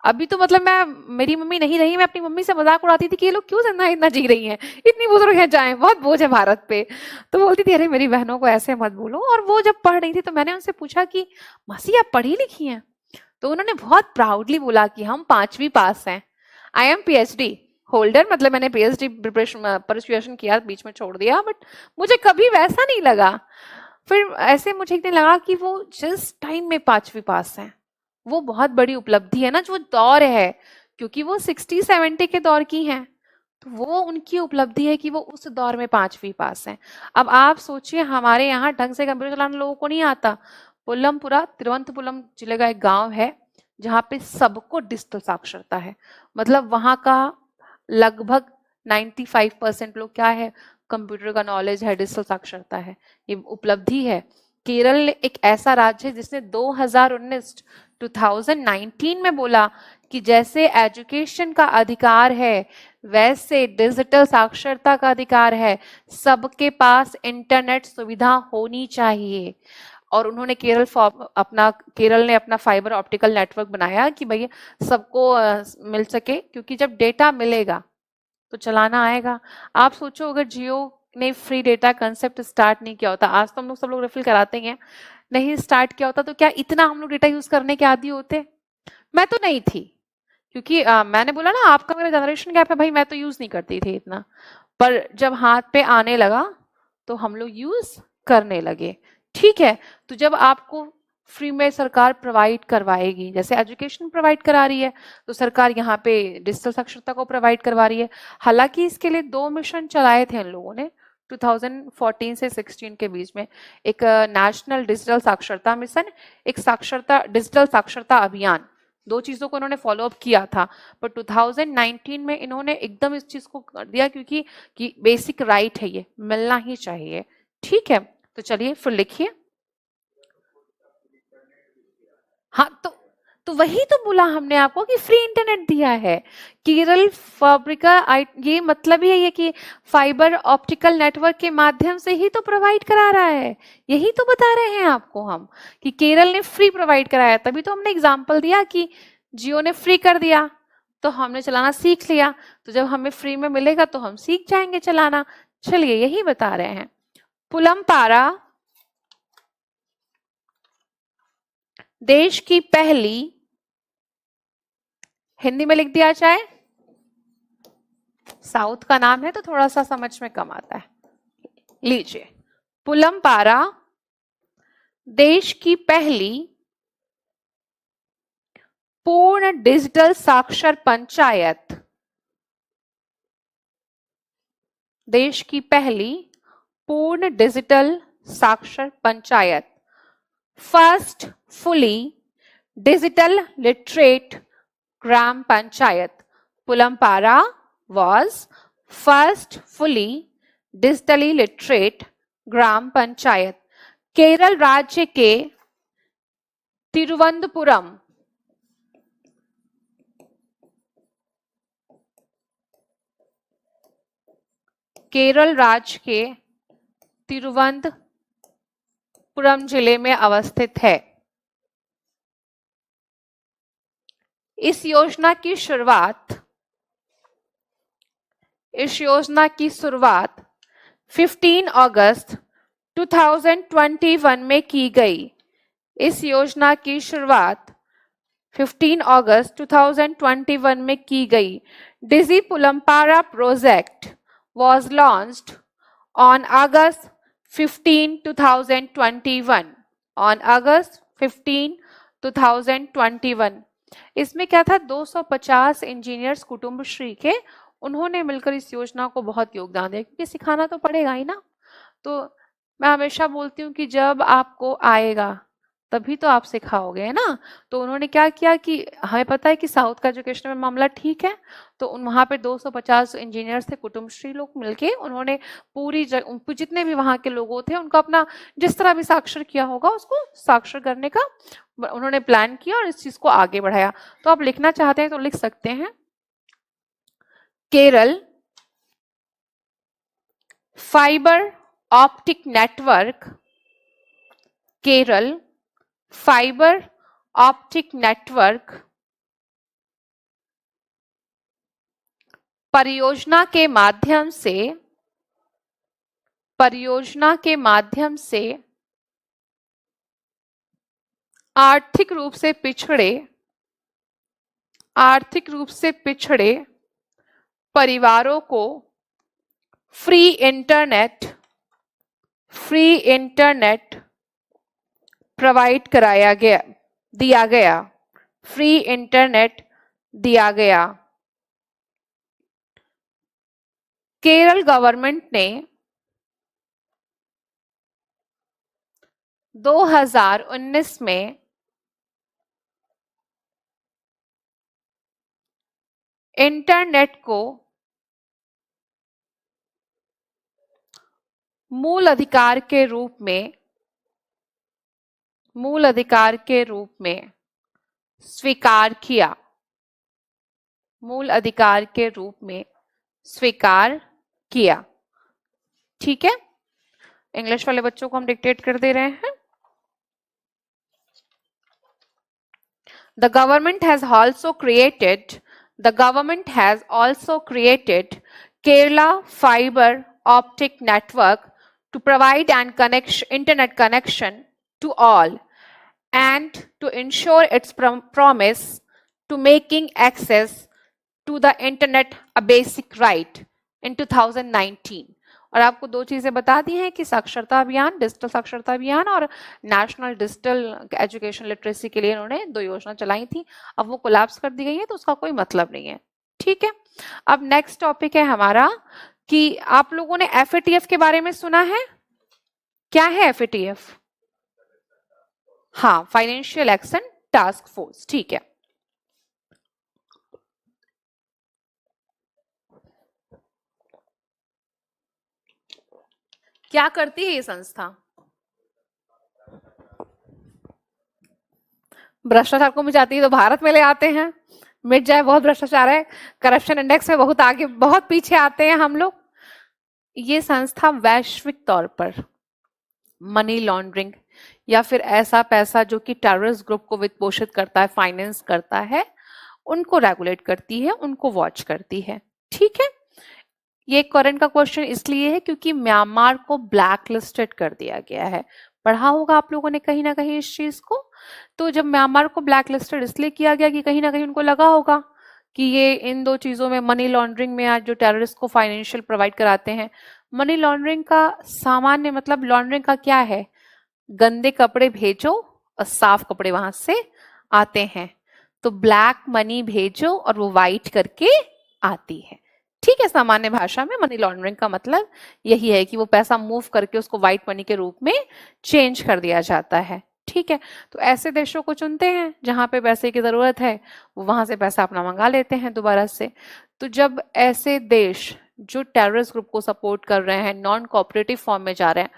अभी तो मतलब मेरी मम्मी नहीं रही, मैं अपनी मम्मी से मजाक उड़ाती थी कि ये लोग क्यों जिंदा इतना जी रही हैं, इतनी बुजुर्ग है, जाए, बहुत बोझ है भारत पे। तो बोलती थी अरे मेरी बहनों को ऐसे मत बोलो। और वो जब पढ़ रही थी तो मैंने उनसे पूछा कि मासी आप पढ़ी लिखी हैं? तो उन्होंने बहुत प्राउडली बोला कि हम 5वीं पास हैं, आई एम PhD होल्डर। मतलब मैंने PhD प्रिपरेशन किया, बीच में छोड़ दिया, बट मुझे कभी वैसा नहीं लगा। फिर ऐसे मुझे एक दिन लगा कि वो जिस टाइम में 5वीं पास हैं वो बहुत बड़ी उपलब्धि है ना, जो दौर है, क्योंकि वो 60-70 के दौर की हैं, तो वो उनकी उपलब्धि है कि वो उस दौर में 5वीं पास हैं। अब आप सोचिए हमारे यहाँ ढंग से कंप्यूटर चलाना लोगों को नहीं आता। पुलमपुरा तिरुवनंतपुरम जिले का एक गांव है जहाँ पे सबको डिजिटल साक्षरता है, मतलब वहां का लगभग 95% लोग क्या है, कंप्यूटर का नॉलेज है, डिजिटल साक्षरता है, ये उपलब्धि है। केरल एक ऐसा राज्य है जिसने 2019 में बोला कि जैसे एजुकेशन का अधिकार है वैसे डिजिटल साक्षरता का अधिकार है, सबके पास इंटरनेट सुविधा होनी चाहिए। और उन्होंने केरल ने अपना फाइबर ऑप्टिकल नेटवर्क बनाया कि भैया सबको मिल सके, क्योंकि जब डेटा मिलेगा तो चलाना आएगा। आप सोचो अगर जियो ने फ्री डेटा कंसेप्ट स्टार्ट नहीं किया होता, आज तो हम लोग सब लोग रिफिल कराते हैं, नहीं स्टार्ट किया होता तो क्या इतना हम लोग डेटा यूज करने के आदी होते? मैं तो नहीं थी, क्योंकि मैंने बोला ना आपका मेरा जनरेशन गैप है भाई, मैं तो यूज नहीं करती थी इतना, पर जब हाथ पे आने लगा तो हम लोग यूज करने लगे। ठीक है, तो जब आपको फ्री में सरकार प्रोवाइड करवाएगी, जैसे एजुकेशन प्रोवाइड करा रही है तो सरकार यहाँ पे डिजिटल साक्षरता को प्रोवाइड करवा रही है। हालांकि इसके लिए 2 मिशन चलाए थे इन लोगों ने 2014 से 16 के बीच में, एक नेशनल डिजिटल साक्षरता मिशन, एक डिजिटल साक्षरता अभियान। 2 चीजों को उन्होंने फॉलो अप किया था, पर 2019 में इन्होंने एकदम इस चीज को कर दिया, क्योंकि बेसिक राइट है, ये मिलना ही चाहिए। ठीक है, तो चलिए फिर लिखिए। हाँ, तो वही तो बोला हमने आपको कि फ्री इंटरनेट दिया है केरल फैब्रिका। ये मतलब ही है ये कि फाइबर ऑप्टिकल नेटवर्क के माध्यम से ही तो प्रोवाइड करा रहा है, यही तो बता रहे हैं आपको हम कि केरल ने फ्री प्रोवाइड कराया। तभी तो हमने एग्जांपल दिया कि जियो ने फ्री कर दिया तो हमने चलाना सीख लिया, तो जब हमें फ्री में मिलेगा तो हम सीख जाएंगे चलाना। चलिए यही बता रहे हैं। पुलमपारा देश की पहली, हिंदी में लिख दिया जाए, साउथ का नाम है तो थोड़ा सा समझ में कम आता है, लीजिए। पुलमपारा देश की पहली पूर्ण डिजिटल साक्षर पंचायत, देश की पहली पूर्ण डिजिटल साक्षर panchayat, first fully digital literate gram panchayat. Pullampara was first fully digitally literate gram panchayat. Kerala राज्य के तिरुवनंतपुरम, केरल राज्य के तिरुवनंतपुरम जिले में अवस्थित है। इस योजना की शुरुआत 15 अगस्त 2021 में की गई। इस योजना की शुरुआत 15 अगस्त 2021 में की गई। डिजी पुलम्पारा project was launched on August 15, 2021. On August 15, 2021. इसमें क्या था, 250 इंजीनियर्स कुटुंबश्री के, उन्होंने मिलकर इस योजना को बहुत योगदान दिया, क्योंकि सिखाना तो पड़ेगा ही ना। तो मैं हमेशा बोलती हूँ कि जब आपको आएगा तभी तो आप सिखाओगे, है ना। तो उन्होंने क्या किया कि हमें पता है कि साउथ का एजुकेशन में मामला ठीक है, तो वहाँ पे 250 इंजीनियर्स थे, कुटुंबश्री लोग मिलके उन्होंने पूरी जितने भी वहाँ के लोगों थे उनका अपना जिस तरह भी साक्षर किया होगा उसको साक्षर करने का उन्होंने प्लान किया और इस चीज को आगे बढ़ाया। तो आप लिखना चाहते हैं तो लिख सकते हैं, Kerala fibre optic network, Kerala fibre optic network परियोजना के माध्यम से आर्थिक रूप से पिछड़े परिवारों को फ्री इंटरनेट प्रोवाइड दिया गया। केरल गवर्नमेंट ने 2019 में इंटरनेट को मूल अधिकार के रूप में स्वीकार किया। ठीक है, इंग्लिश वाले बच्चों को हम डिक्टेट कर दे रहे हैं। The government has also created Kerala Fiber Optic Network to provide internet connection to all and to ensure its promise to making access to the internet a basic right in 2019. और आपको दो चीजें बता दी हैं कि साक्षरता अभियान, डिजिटल साक्षरता अभियान और नेशनल डिजिटल एजुकेशन लिटरेसी के लिए इन्होंने 2 योजना चलाई थी। अब वो कोलैप्स कर दी गई है तो उसका कोई मतलब नहीं है। ठीक है, अब नेक्स्ट टॉपिक है हमारा कि आप लोगों ने FATF के बारे में सुना है। क्या है FATF? हाँ, फाइनेंशियल एक्शन टास्क फोर्स। ठीक है, क्या करती है ये संस्था? भ्रष्टाचार को मिटाती है, तो भारत में ले आते हैं, मिट जाए। बहुत भ्रष्टाचार है, करप्शन इंडेक्स में बहुत आगे, बहुत पीछे आते हैं हम लोग। ये संस्था वैश्विक तौर पर मनी लॉन्ड्रिंग या फिर ऐसा पैसा जो कि टेररिस्ट ग्रुप को वित्त पोषित करता है, फाइनेंस करता है, उनको रेगुलेट करती है, उनको वॉच करती है। ठीक है, ये करंट का क्वेश्चन इसलिए है क्योंकि म्यांमार को ब्लैक लिस्टेड कर दिया गया है। पढ़ा होगा आप लोगों ने कहीं ना कहीं इस चीज को। तो जब म्यांमार को ब्लैक लिस्टेड इसलिए किया गया कि कहीं ना कहीं उनको लगा होगा कि ये इन 2 चीजों में, मनी लॉन्ड्रिंग में, आज जो टेररिस्ट को फाइनेंशियल प्रोवाइड कराते हैं। मनी लॉन्ड्रिंग का सामान्य मतलब, लॉन्ड्रिंग का क्या है? गंदे कपड़े भेजो और साफ कपड़े वहां से आते हैं, तो ब्लैक मनी भेजो और वो व्हाइट करके आती है। ठीक है, सामान्य भाषा में मनी लॉन्ड्रिंग का मतलब यही है कि वो पैसा मूव करके उसको व्हाइट मनी के रूप में चेंज कर दिया जाता है। ठीक है, तो ऐसे देशों को चुनते हैं जहां पे पैसे की जरूरत है, वो वहां से पैसा अपना मंगा लेते हैं दोबारा से। तो जब ऐसे देश जो टेररिस्ट ग्रुप को सपोर्ट कर रहे हैं, नॉन कोऑपरेटिव फॉर्म में जा रहे हैं,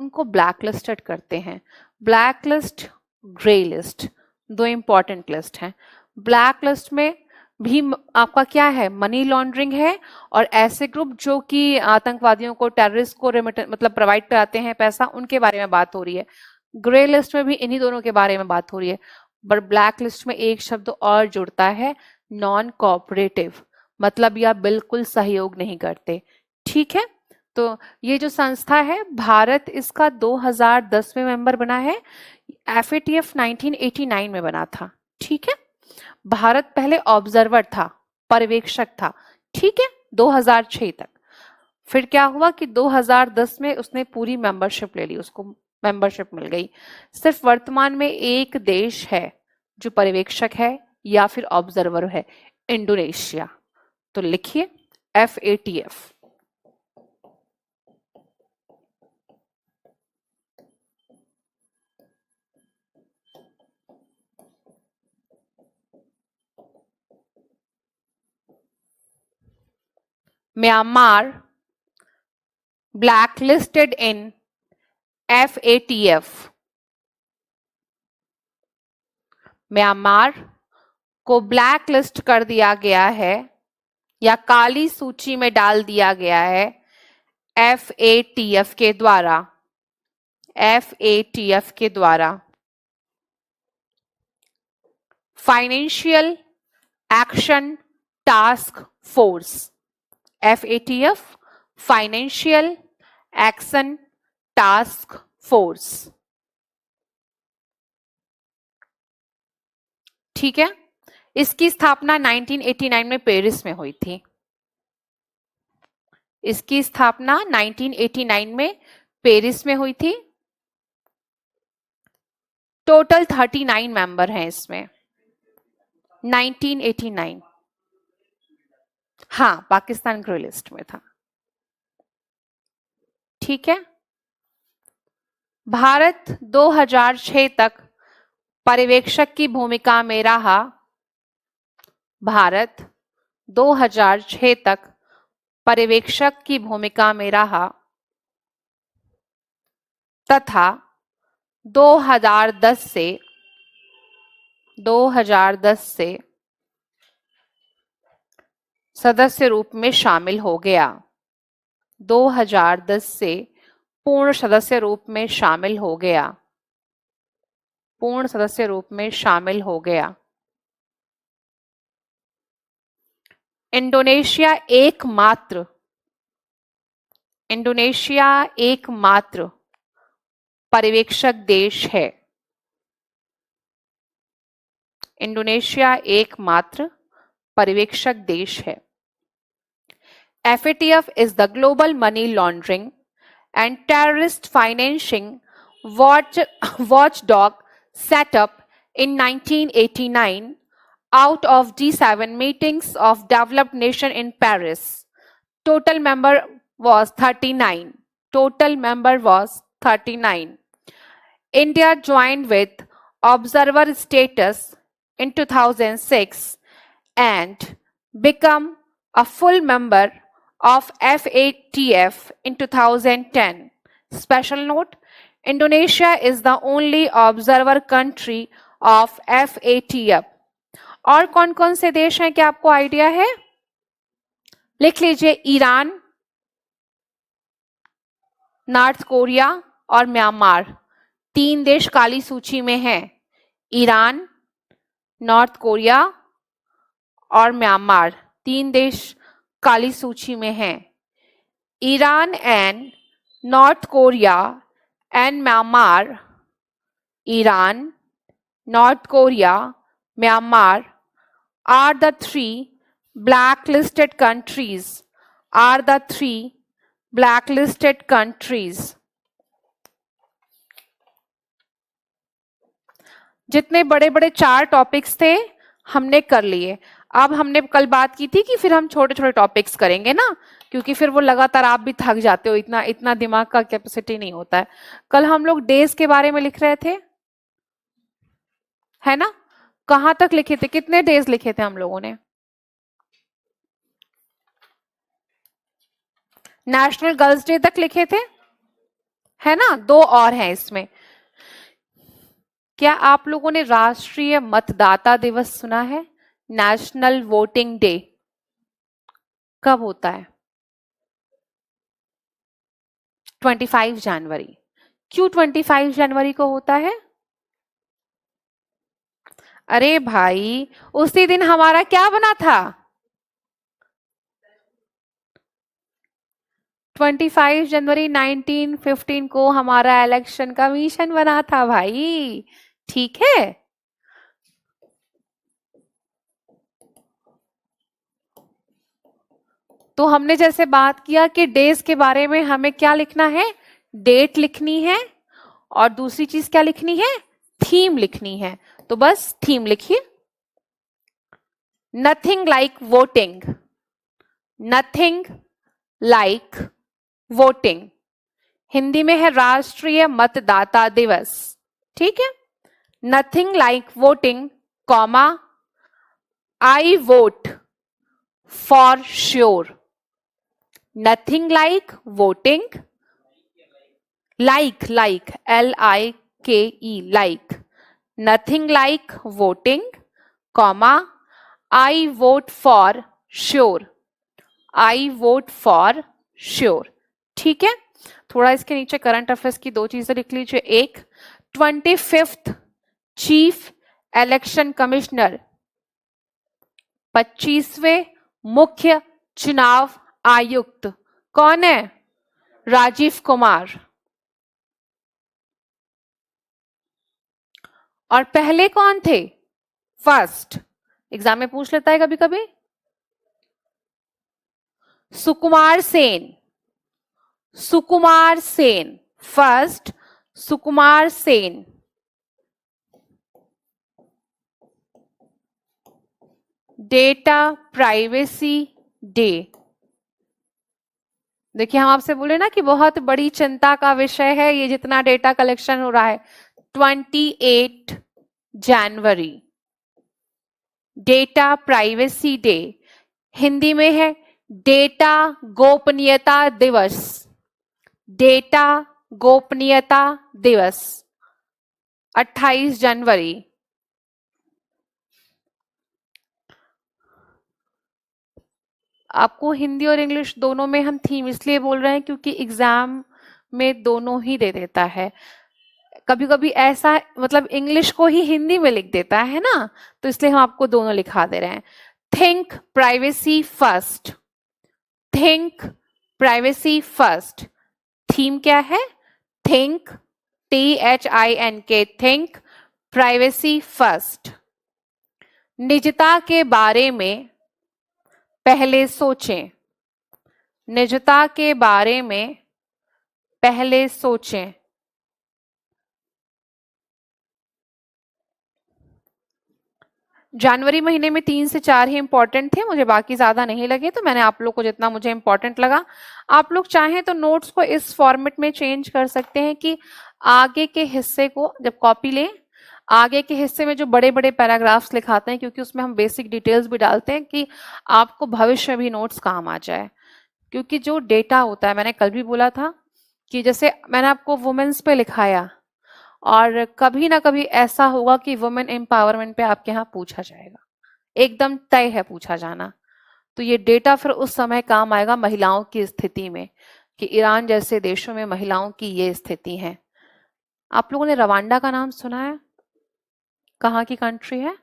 उनको ब्लैक लिस्टेड करते हैं। ब्लैक लिस्ट, ग्रे लिस्ट, दो इंपॉर्टेंट लिस्ट हैं। ब्लैक लिस्ट में भी आपका क्या है, मनी लॉन्ड्रिंग है, और ऐसे ग्रुप जो कि आतंकवादियों को, टेररिस्ट को मतलब प्रोवाइड कराते हैं पैसा, उनके बारे में बात हो रही है। ग्रे लिस्ट में भी इन्हीं दोनों के बारे में बात हो रही है। पर ब्लैक लिस्ट में एक शब्द और जुड़ता है, नॉन कोऑपरेटिव, मतलब यह बिल्कुल सहयोग नहीं करते। ठीक है, तो ये जो संस्था है, भारत इसका 2010 में मेंबर बना है, FATF 1989 में बना था। ठीक है, भारत पहले ऑब्जर्वर था, पर्यवेक्षक था। ठीक है, 2006 तक। फिर क्या हुआ कि 2010 में उसने पूरी मेंबरशिप ले ली, उसको मेंबरशिप मिल गई। सिर्फ वर्तमान में एक देश है जो पर्यवेक्षक है या फिर ऑब्जर्वर है, इंडोनेशिया। तो लिखिए FATF। Myanmar blacklisted in FATF। Myanmar को ब्लैक लिस्ट कर दिया गया है या काली सूची में डाल दिया गया है FATF के द्वारा। FATF के द्वारा financial action task force. FATF financial action task force. ठीक है, इसकी स्थापना 1989 में पेरिस में हुई थी। इसकी स्थापना 1989 में पेरिस में हुई थी। टोटल 39 मेंबर हैं इसमें। 1989, हाँ, पाकिस्तान ग्रे लिस्ट में था। ठीक है, भारत 2006 तक पर्यवेक्षक की भूमिका में रहा। भारत 2006 तक पर्यवेक्षक की भूमिका में रहा तथा 2010 से सदस्य रूप में शामिल हो गया। 2010 से पूर्ण सदस्य रूप में शामिल हो गया। पूर्ण सदस्य रूप में शामिल हो गया। इंडोनेशिया एकमात्र पर्यवेक्षक देश है। इंडोनेशिया एकमात्र पर्यवेक्षक देश है। FATF is the global money laundering and terrorist financing watchdog set up in 1989 out of G7 meetings of developed nation in Paris. Total member was 39. Total member was 39. India joined with observer status in 2006 and become a full member of FATF in 2010. Special note, Indonesia is the only observer country of FATF. और कौन कौन से देश हैं, क्या आपको idea है? लिख लीजिए, ईरान, नॉर्थ कोरिया और म्यांमार। 3 देश काली सूची में हैं, ईरान, नॉर्थ कोरिया और म्यांमार। 3 देश काली सूची में हैं। Iran and north Korea and Myanmar, Iran, north Korea, Myanmar are the 3 blacklisted countries. Are the 3 blacklisted countries. जितने बड़े बड़े 4 टॉपिक्स थे हमने कर लिए। अब हमने कल बात की थी कि फिर हम छोटे छोटे टॉपिक्स करेंगे ना, क्योंकि फिर वो लगातार आप भी थक जाते हो, इतना इतना दिमाग का कैपेसिटी नहीं होता है। कल हम लोग डेज के बारे में लिख रहे थे, है ना? कहां तक लिखे थे, कितने डेज लिखे थे हम लोगों ने? नेशनल गर्ल्स डे तक लिखे थे, है ना, दो और हैं इसमें। क्या आप लोगों ने राष्ट्रीय मतदाता दिवस सुना है? नेशनल वोटिंग डे कब होता है? 25 जनवरी। क्यों 25 जनवरी को होता है? अरे भाई, उसी दिन हमारा क्या बना था? 25 जनवरी 1915 को हमारा इलेक्शन कमीशन बना था भाई, ठीक है। तो हमने जैसे बात किया कि डेज के बारे में हमें क्या लिखना है, डेट लिखनी है, और दूसरी चीज क्या लिखनी है, थीम लिखनी है। तो बस थीम लिखिए, nothing like voting, nothing like voting. Hindi में है राष्ट्रीय मतदाता दिवस, ठीक है। Nothing like voting, comma, I vote for sure. Nothing like voting, like, LIKE, like, nothing like voting, comma, I vote for sure, I vote for sure, ठीक है। थोड़ा इसके नीचे करंट अफेयर्स की दो चीजें लिख लीजिए। एक, 25th चीफ इलेक्शन कमिश्नर, 25वें मुख्य चुनाव आयुक्त कौन है? राजीव कुमार। और पहले कौन थे? फर्स्ट, एग्जाम में पूछ लेता है कभी कभी, Sukumar Sen. Sukumar Sen, first Sukumar Sen. Data privacy day, देखिए हम आपसे बोले ना कि बहुत बड़ी चिंता का विषय है ये जितना डेटा कलेक्शन हो रहा है। 28 जनवरी, डेटा प्राइवेसी डे। हिंदी में है डेटा गोपनीयता दिवस, डेटा गोपनीयता दिवस 28 जनवरी। आपको हिंदी और इंग्लिश दोनों में हम थीम इसलिए बोल रहे हैं क्योंकि एग्जाम में दोनों ही दे देता है। कभी कभी ऐसा मतलब इंग्लिश को ही हिंदी में लिख देता है ना, तो इसलिए हम आपको दोनों लिखा दे रहे हैं। Think privacy first, think privacy first. Theme क्या है? Think, THINK, think privacy first. निजता के बारे में पहले सोचें, निजता के बारे में पहले सोचें। जनवरी महीने में 3 से 4 ही इंपॉर्टेंट थे, मुझे बाकी ज्यादा नहीं लगे, तो मैंने आप लोग को जितना मुझे इंपॉर्टेंट लगा। आप लोग चाहें तो नोट्स को इस फॉर्मेट में चेंज कर सकते हैं कि आगे के हिस्से को जब कॉपी लें, आगे के हिस्से में जो बड़े बड़े पैराग्राफ्स लिखाते हैं, क्योंकि उसमें हम बेसिक डिटेल्स भी डालते हैं कि आपको भविष्य में भी नोट्स काम आ जाए। क्योंकि जो डेटा होता है, मैंने कल भी बोला था कि जैसे मैंने आपको वुमेन्स पे लिखाया, और कभी ना कभी ऐसा होगा कि वुमेन एम्पावरमेंट पे आपके यहाँ पूछा जाएगा, एकदम तय है पूछा जाना। तो ये डेटा फिर उस समय काम आएगा महिलाओं की स्थिति में, कि ईरान जैसे देशों में महिलाओं की ये स्थिति है। आप लोगों ने रवांडा का नाम सुना है? कहाँ की कंट्री है?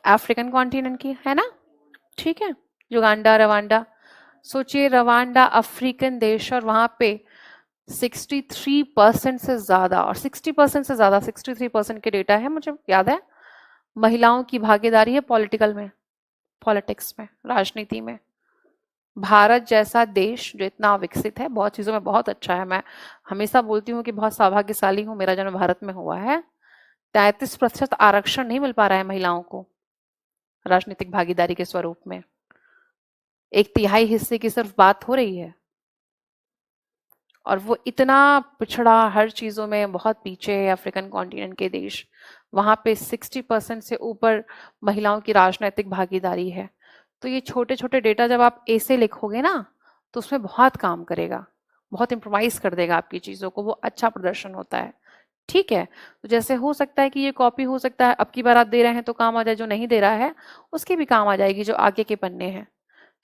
अफ्रीकन कॉन्टिनेंट की है ना, ठीक है। युगांडा, रवांडा, सोचिए रवांडा अफ्रीकन देश, और वहां पे 63% से ज्यादा, और 60% से ज्यादा, 63% के डेटा है मुझे याद है, महिलाओं की भागीदारी है पॉलिटिकल में, पॉलिटिक्स में, राजनीति में। भारत जैसा देश जो इतना विकसित है, बहुत चीजों में बहुत अच्छा है, मैं हमेशा बोलती हूँ कि बहुत सौभाग्यशाली हूँ, मेरा जन्म भारत में हुआ है। 33% आरक्षण नहीं मिल पा रहा है महिलाओं को राजनीतिक भागीदारी के स्वरूप में, 1/3 हिस्से की सिर्फ बात हो रही है, और वो इतना पिछड़ा हर चीजों में बहुत पीछे है अफ्रीकन कॉन्टिनेंट के देश। वहां पे 60% से ऊपर महिलाओं की राजनीतिक भागीदारी है। तो ये छोटे छोटे डेटा जब आप ऐसे लिखोगे ना, तो उसमें बहुत काम करेगा, बहुत इम्प्रोवाइज कर देगा आपकी चीजों को, वो अच्छा प्रदर्शन होता है। ठीक है, तो जैसे हो सकता है कि ये कॉपी हो सकता है अब की बार आप दे रहे हैं तो काम आ जाए, जो नहीं दे रहा है उसके भी काम आ जाएगी जो आगे के पन्ने हैं।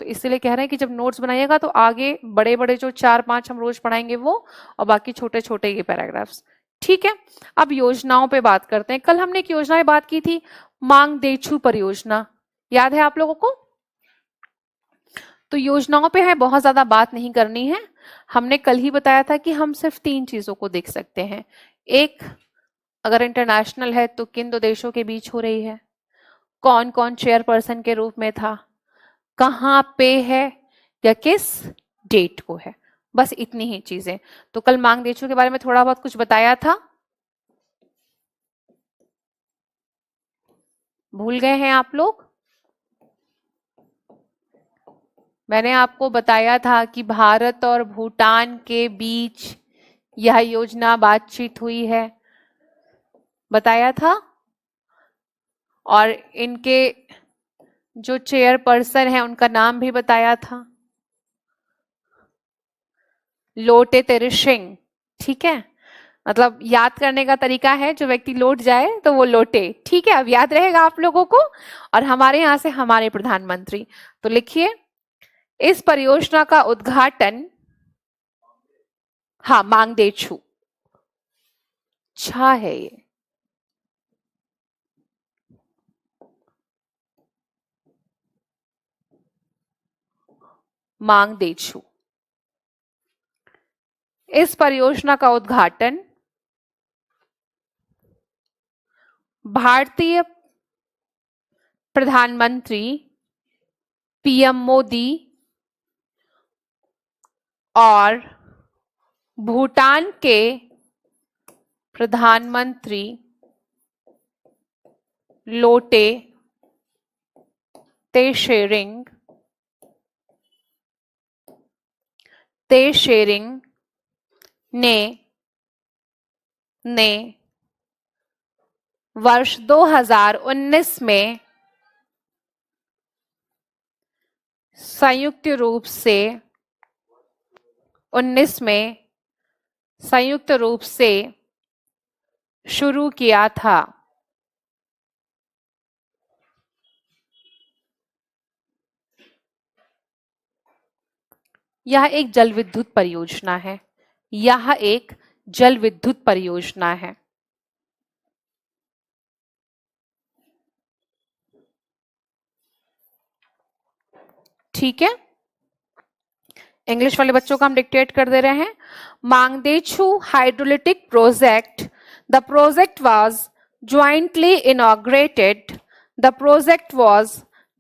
तो इसलिए कह रहे हैं कि जब नोट्स बनाइएगा तो आगे बड़े बड़े जो 4-5 हम रोज पढ़ाएंगे वो, और बाकी छोटे छोटे ये पैराग्राफ्स। ठीक है, अब योजनाओं पे बात करते हैं। कल हमने एक योजना में बात की थी, मांगदेछू परियोजना, याद है आप लोगों को? तो योजनाओं पे हमें बहुत ज्यादा बात नहीं करनी है। हमने कल ही बताया था कि हम सिर्फ 3 चीजों को देख सकते हैं। एक, अगर इंटरनेशनल है तो किन 2 देशों के बीच हो रही है, कौन कौन चेयरपर्सन के रूप में था, कहाँ पे है, या किस डेट को है, बस इतनी ही चीजें। तो कल मांगदेछू के बारे में थोड़ा बहुत कुछ बताया था, भूल गए हैं आप लोग? मैंने आपको बताया था कि भारत और भूटान के बीच यह योजना बातचीत हुई है, बताया था। और इनके जो चेयरपर्सन है उनका नाम भी बताया था, लोटे तेरिशिंग। ठीक है, मतलब याद करने का तरीका है, जो व्यक्ति लौट जाए तो वो लोटे। ठीक है, अब याद रहेगा आप लोगों को। और हमारे यहां से हमारे प्रधानमंत्री, तो लिखिए इस परियोजना का उद्घाटन, हाँ मांगदेछू छा है ये, मांगदेछू। इस परियोजना का उद्घाटन भारतीय प्रधानमंत्री पीएम मोदी और भूटान के प्रधानमंत्री लोटे तेशेरिंग ने वर्ष 2019 में संयुक्त रूप से शुरू किया था। यह एक जल विद्युत परियोजना है, यह एक जल विद्युत परियोजना है। ठीक है, इंग्लिश वाले बच्चों को हम डिक्टेट कर दे रहे हैं। Mangdechhu hydrolytic project, the project was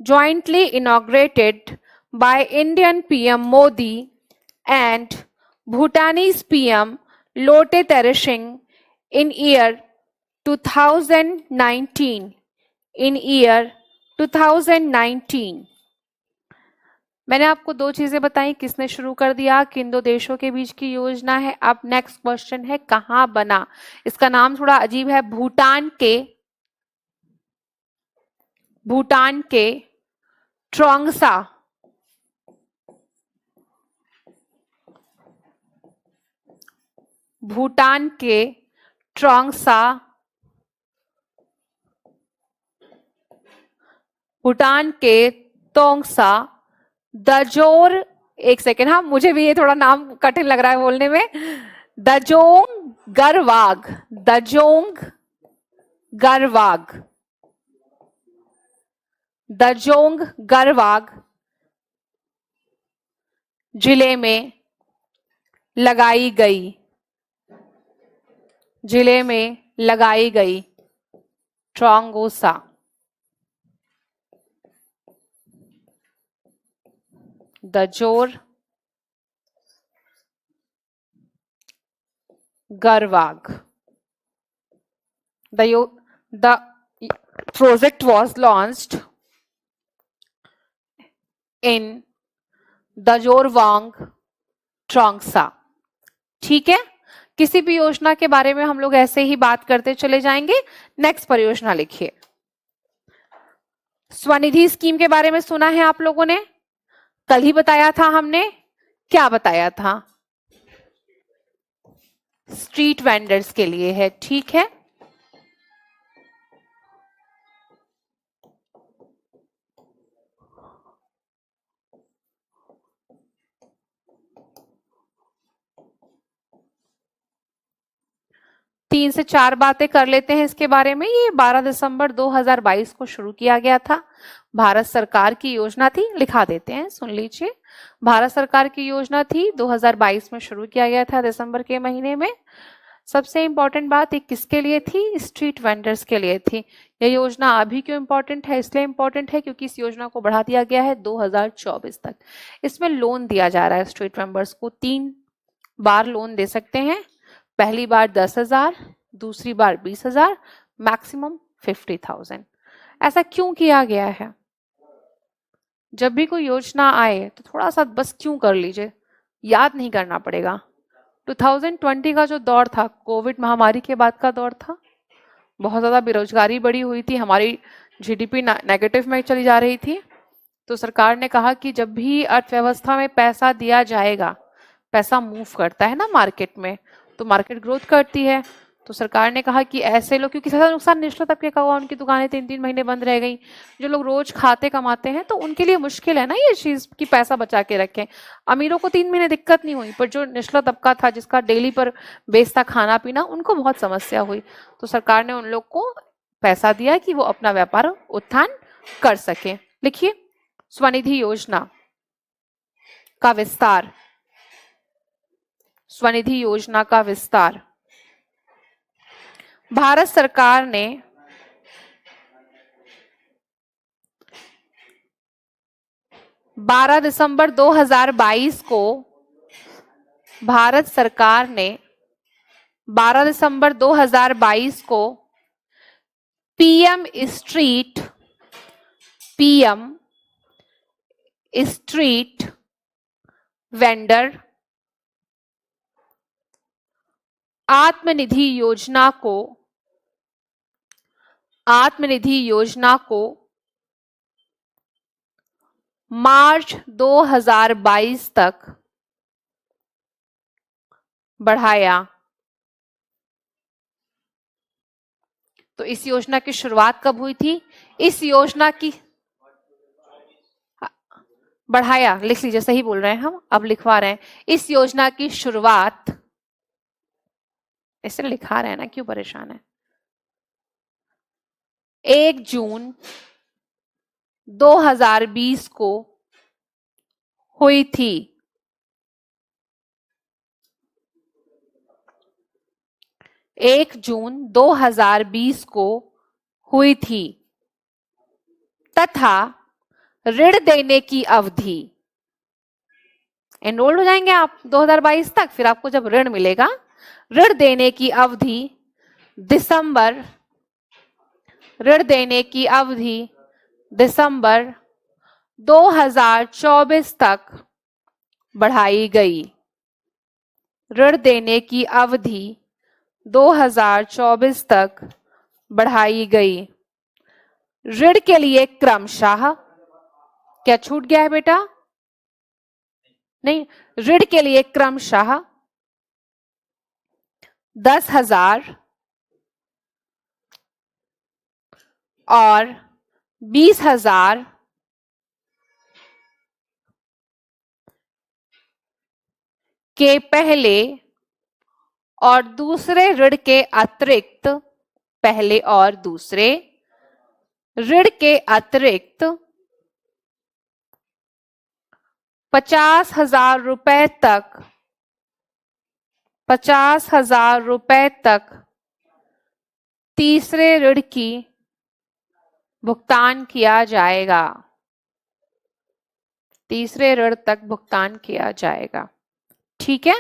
jointly inaugurated by Indian PM Modi and Bhutanese PM Lote Tshering in year 2019. मैंने आपको 2 चीजें बताई, किसने शुरू कर दिया, किन 2 देशों के बीच की योजना है। अब नेक्स्ट क्वेश्चन है कहां बना। इसका नाम थोड़ा अजीब है, भूटान के ट्रोंगसा, भूटान के ट्रोंगसा, भूटान के तोंगसा, दजोर, एक सेकेंड, हाँ मुझे भी ये थोड़ा नाम कठिन लग रहा है बोलने में, दजोंग गरवाग जिले में लगाई गई ट्रोंगोसा। दजोर गरवाग। The project was launched in दजोरवांग ट्रोंगसा। ठीक है, किसी भी योजना के बारे में हम लोग ऐसे ही बात करते चले जाएंगे। नेक्स्ट परियोजना लिखिए। स्वनिधि स्कीम के बारे में सुना है आप लोगों ने, कल ही बताया था हमने क्या बताया था? स्ट्रीट वेंडर्स के लिए है, ठीक है। तीन से चार बातें कर लेते हैं इसके बारे में। ये 12 दिसंबर 2022 को शुरू किया गया था। भारत सरकार की योजना थी, लिखा देते हैं, सुन लीजिए। भारत सरकार की योजना थी, 2022 में शुरू किया गया था दिसंबर के महीने में। सबसे इंपॉर्टेंट बात, ये किसके लिए थी? स्ट्रीट वेंडर्स के लिए थी। यह योजना अभी क्यों इंपॉर्टेंट है? इसलिए इंपॉर्टेंट है क्योंकि इस योजना को बढ़ा दिया गया है 2024 तक। इसमें लोन दिया जा रहा है स्ट्रीट वेंडर्स को, 3 बार लोन दे सकते हैं। पहली बार 10,000, दूसरी बार 20,000, मैक्सिमम 50,000। ऐसा क्यों किया गया है? जब भी कोई योजना आए तो थोड़ा सा बस क्यों कर लीजिए, याद नहीं करना पड़ेगा। 2020 का जो दौर था, कोविड महामारी के बाद का दौर था, बहुत ज़्यादा बेरोजगारी बढ़ी हुई थी, हमारी जीडीपी नेगेटिव में चली जा रही थी। तो सरकार ने कहा कि जब भी अर्थव्यवस्था में पैसा दिया जाएगा, पैसा मूव करता है ना मार्केट में, तो मार्केट ग्रोथ करती है। तो सरकार ने कहा कि ऐसे लोग, क्योंकि ज्यादा नुकसान निचले तबके का हुआ, उनकी दुकानें 3-3 महीने बंद रह गई, जो लोग रोज खाते कमाते हैं, तो उनके लिए मुश्किल है ना ये चीज कि पैसा बचा के रखें। अमीरों को 3 महीने दिक्कत नहीं हुई, पर जो निचला तबका था, जिसका डेली पर बेस था खाना पीना, उनको बहुत समस्या हुई। तो सरकार ने उन लोग को पैसा दिया कि वो अपना व्यापार उत्थान कर सके। लिखिए, स्वनिधि योजना का विस्तार, स्वनिधि योजना का विस्तार। भारत सरकार ने 12 दिसंबर 2022 को, भारत सरकार ने 12 दिसंबर 2022 को पीएम स्ट्रीट वेंडर आत्मनिधि योजना को मार्च 2022 तक बढ़ाया। तो इस योजना की शुरुआत कब हुई थी? इस योजना की बढ़ाया, लिख लीजिए, सही बोल रहे हैं हम, अब लिखवा रहे हैं। इस योजना की शुरुआत, ऐसे लिखा रहे हैं ना, क्यों परेशान है? 1 जून 2020 को हुई थी। 1 जून 2020 को हुई थी तथा ऋण देने की अवधि, एनरोल्ड हो जाएंगे आप 2022 तक, फिर आपको जब ऋण मिलेगा, ऋण देने की अवधि दिसंबर 2024 तक बढ़ाई गई। ऋण देने की अवधि 2024 तक बढ़ाई गई। ऋण के लिए क्रमशः, क्या छूट गया है बेटा? नहीं, ऋण के लिए क्रमशः 10,000 और 20,000 के पहले और दूसरे ऋण के अतिरिक्त, पहले और दूसरे ऋण के अतिरिक्त 50,000 रुपए तक, 50,000 रुपए तक तीसरे ऋण की भुगतान किया जाएगा। तीसरे ऋण तक भुगतान किया जाएगा, ठीक है?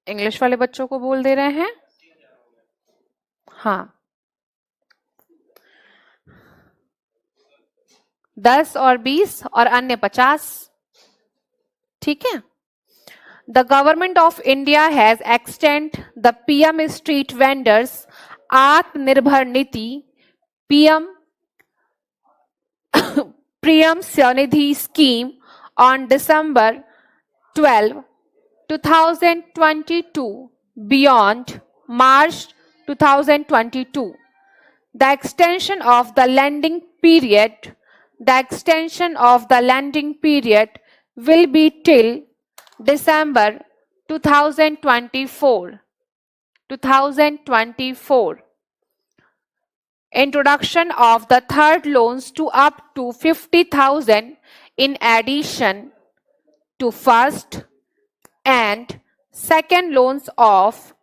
इंग्लिश वाले बच्चों को बोल दे रहे हैं। हाँ, 10 और 20 और अन्य 50, ठीक है? The government of India has extended the PM Street Vendors आत्मनिर्भर नीति, PM Svanidhi scheme on December 12, 2022 beyond March 2022. The extension of the lending period will be till December 2024. Introduction of the third loans to up to 50,000 in addition to first and second loans of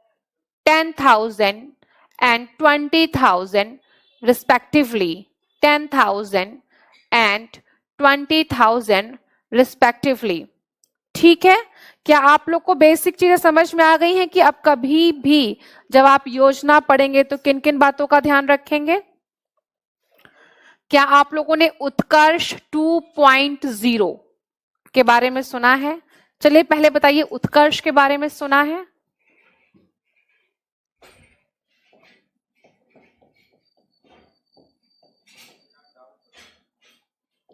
10,000 and 20,000 respectively. 10,000 and 20,000 respectively. ठीक है, क्या आप लोग को basic चीजें समझ में आ गई हैं कि अब कभी भी जब आप योजना पढ़ेंगे तो किन किन बातों का ध्यान रखेंगे? क्या आप लोगों ने उत्कर्ष 2.0 के बारे में सुना है? चलिए पहले बताइए, उत्कर्ष के बारे में सुना है?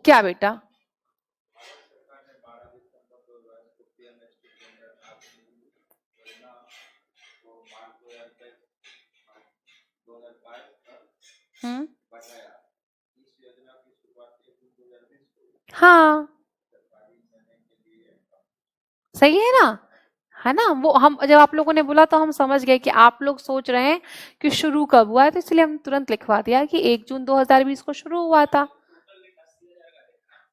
क्या बेटा? हाँ, सही है ना, है ना? वो हम जब आप लोगों ने बोला तो हम समझ गए कि आप लोग सोच रहे हैं कि शुरू कब हुआ है, तो इसलिए हम तुरंत लिखवा दिया कि 1 जून 2020 को शुरू हुआ था।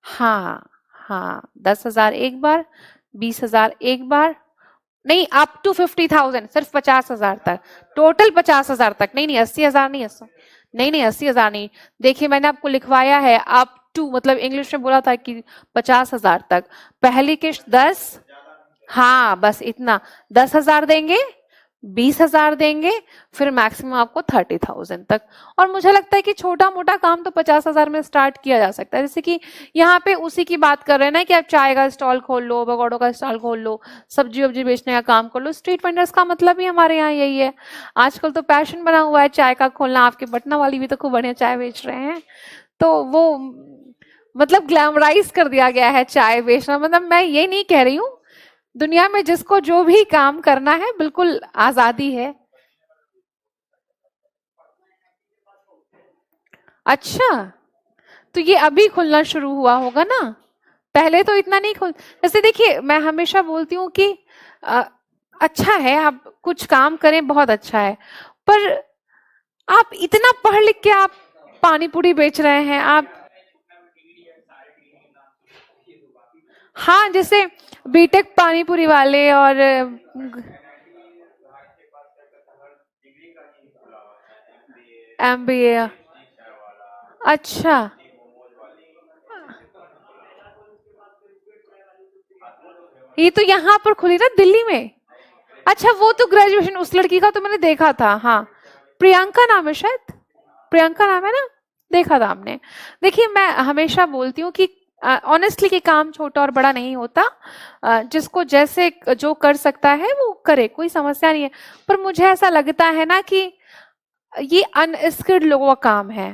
हाँ हाँ, 10,000 एक बार, 20,000 एक बार, नहीं अप टू 50,000, सिर्फ 50,000 तक, टोटल 50,000 तक, नहीं 80,000 नहीं, नहीं 80,000 नहीं। देखिए मैंने आपको लिखवाया है अप टू, मतलब इंग्लिश में बोला था कि 50,000 तक। पहली किश्त 10, हाँ बस इतना, 10,000 देंगे, 20,000 देंगे, फिर मैक्सिमम आपको 30,000 तक। और मुझे लगता है कि छोटा मोटा काम तो 50,000 में स्टार्ट किया जा सकता है। जैसे कि यहाँ पे उसी की बात कर रहे हैं ना कि आप चाय का स्टॉल खोल लो, पकौड़ों का स्टॉल खोल लो, सब्जी वब्जी बेचने का काम कर लो। स्ट्रीट वेंडर्स का मतलब ही हमारे यहाँ यही है। आजकल तो पैशन बना हुआ है चाय का खोलना। आपके पटना वाली भी तो खूब बढ़िया चाय बेच रहे हैं, तो वो मतलब ग्लैमराइज कर दिया गया है चाय बेचना। मतलब मैं ये नहीं कह रही हूँ, दुनिया में जिसको जो भी काम करना है बिल्कुल आजादी है। अच्छा, तो ये अभी खुलना शुरू हुआ होगा ना, पहले तो इतना नहीं खुल। जैसे देखिए मैं हमेशा बोलती हूँ कि अच्छा है आप कुछ काम करें, बहुत अच्छा है, पर आप इतना पढ़ लिख के आप पानी पूरी बेच रहे हैं आप। हाँ, जैसे बीटेक पानी पूरी वाले और एमबीए। अच्छा, ये तो यहाँ पर खुली ना दिल्ली में। अच्छा, वो तो ग्रेजुएशन उस लड़की का तो मैंने देखा था। हाँ, प्रियंका नाम है शायद, प्रियंका नाम है ना, देखा था हमने। देखिए मैं हमेशा बोलती हूँ कि ऑनेस्टली कि काम छोटा और बड़ा नहीं होता। जिसको जैसे जो कर सकता है वो करे, कोई समस्या नहीं है। पर मुझे ऐसा लगता है ना कि ये अनस्किल्ड लोगों का काम है।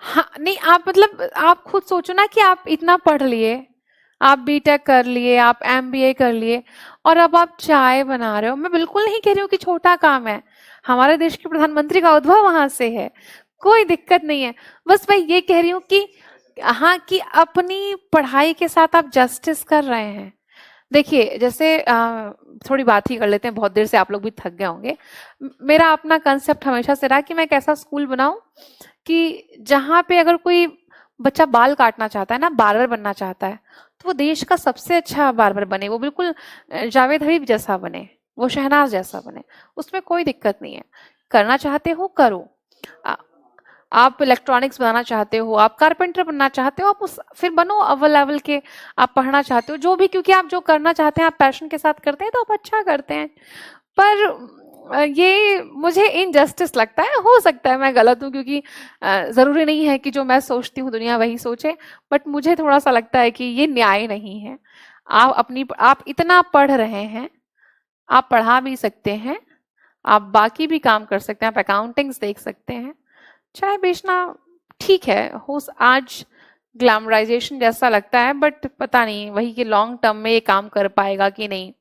हाँ, नहीं आप मतलब आप खुद सोचो ना कि आप इतना पढ़ लिए, आप बीटेक कर लिए, आप एमबीए कर लिए, और अब आप चाय बना रहे हो। मैं बिल्कुल नहीं कह रही हूँ कि छोटा काम है, हमारे देश के प्रधानमंत्री का उद्भव वहां से है, कोई दिक्कत नहीं है। बस मैं ये कह रही हूँ कि हाँ, कि अपनी पढ़ाई के साथ आप जस्टिस कर रहे हैं। देखिए जैसे थोड़ी बात ही कर लेते हैं, बहुत देर से आप लोग भी थक गए होंगे। मेरा अपना कंसेप्ट हमेशा से रहा कि मैं एक ऐसा स्कूल बनाऊं कि जहाँ पे अगर कोई बच्चा बाल काटना चाहता है ना, बार्बर बनना चाहता है, तो वो देश का सबसे अच्छा बार्बर बने, वो बिल्कुल जावेद हबीब जैसा बने, वो शहनाज जैसा बने, उसमें कोई दिक्कत नहीं है। करना चाहते हो करो, आप इलेक्ट्रॉनिक्स बनाना चाहते हो, आप कारपेंटर बनना चाहते हो, आप उस फिर बनो अव्वल लेवल के। आप पढ़ना चाहते हो जो भी, क्योंकि आप जो करना चाहते हैं आप पैशन के साथ करते हैं तो आप अच्छा करते हैं। पर ये मुझे इनजस्टिस लगता है। हो सकता है मैं गलत हूँ, क्योंकि जरूरी नहीं है कि जो मैं सोचती हूँ दुनिया वही सोचे, बट मुझे थोड़ा सा लगता है कि ये न्याय नहीं है। आप इतना पढ़ रहे हैं, आप पढ़ा भी सकते हैं, आप बाकी भी काम कर सकते हैं, आप अकाउंटिंग्स देख सकते हैं, चाय बेचना ठीक है, हो आज ग्लैमराइजेशन जैसा लगता है, बट पता नहीं वही कि लॉन्ग टर्म में ये काम कर पाएगा कि नहीं।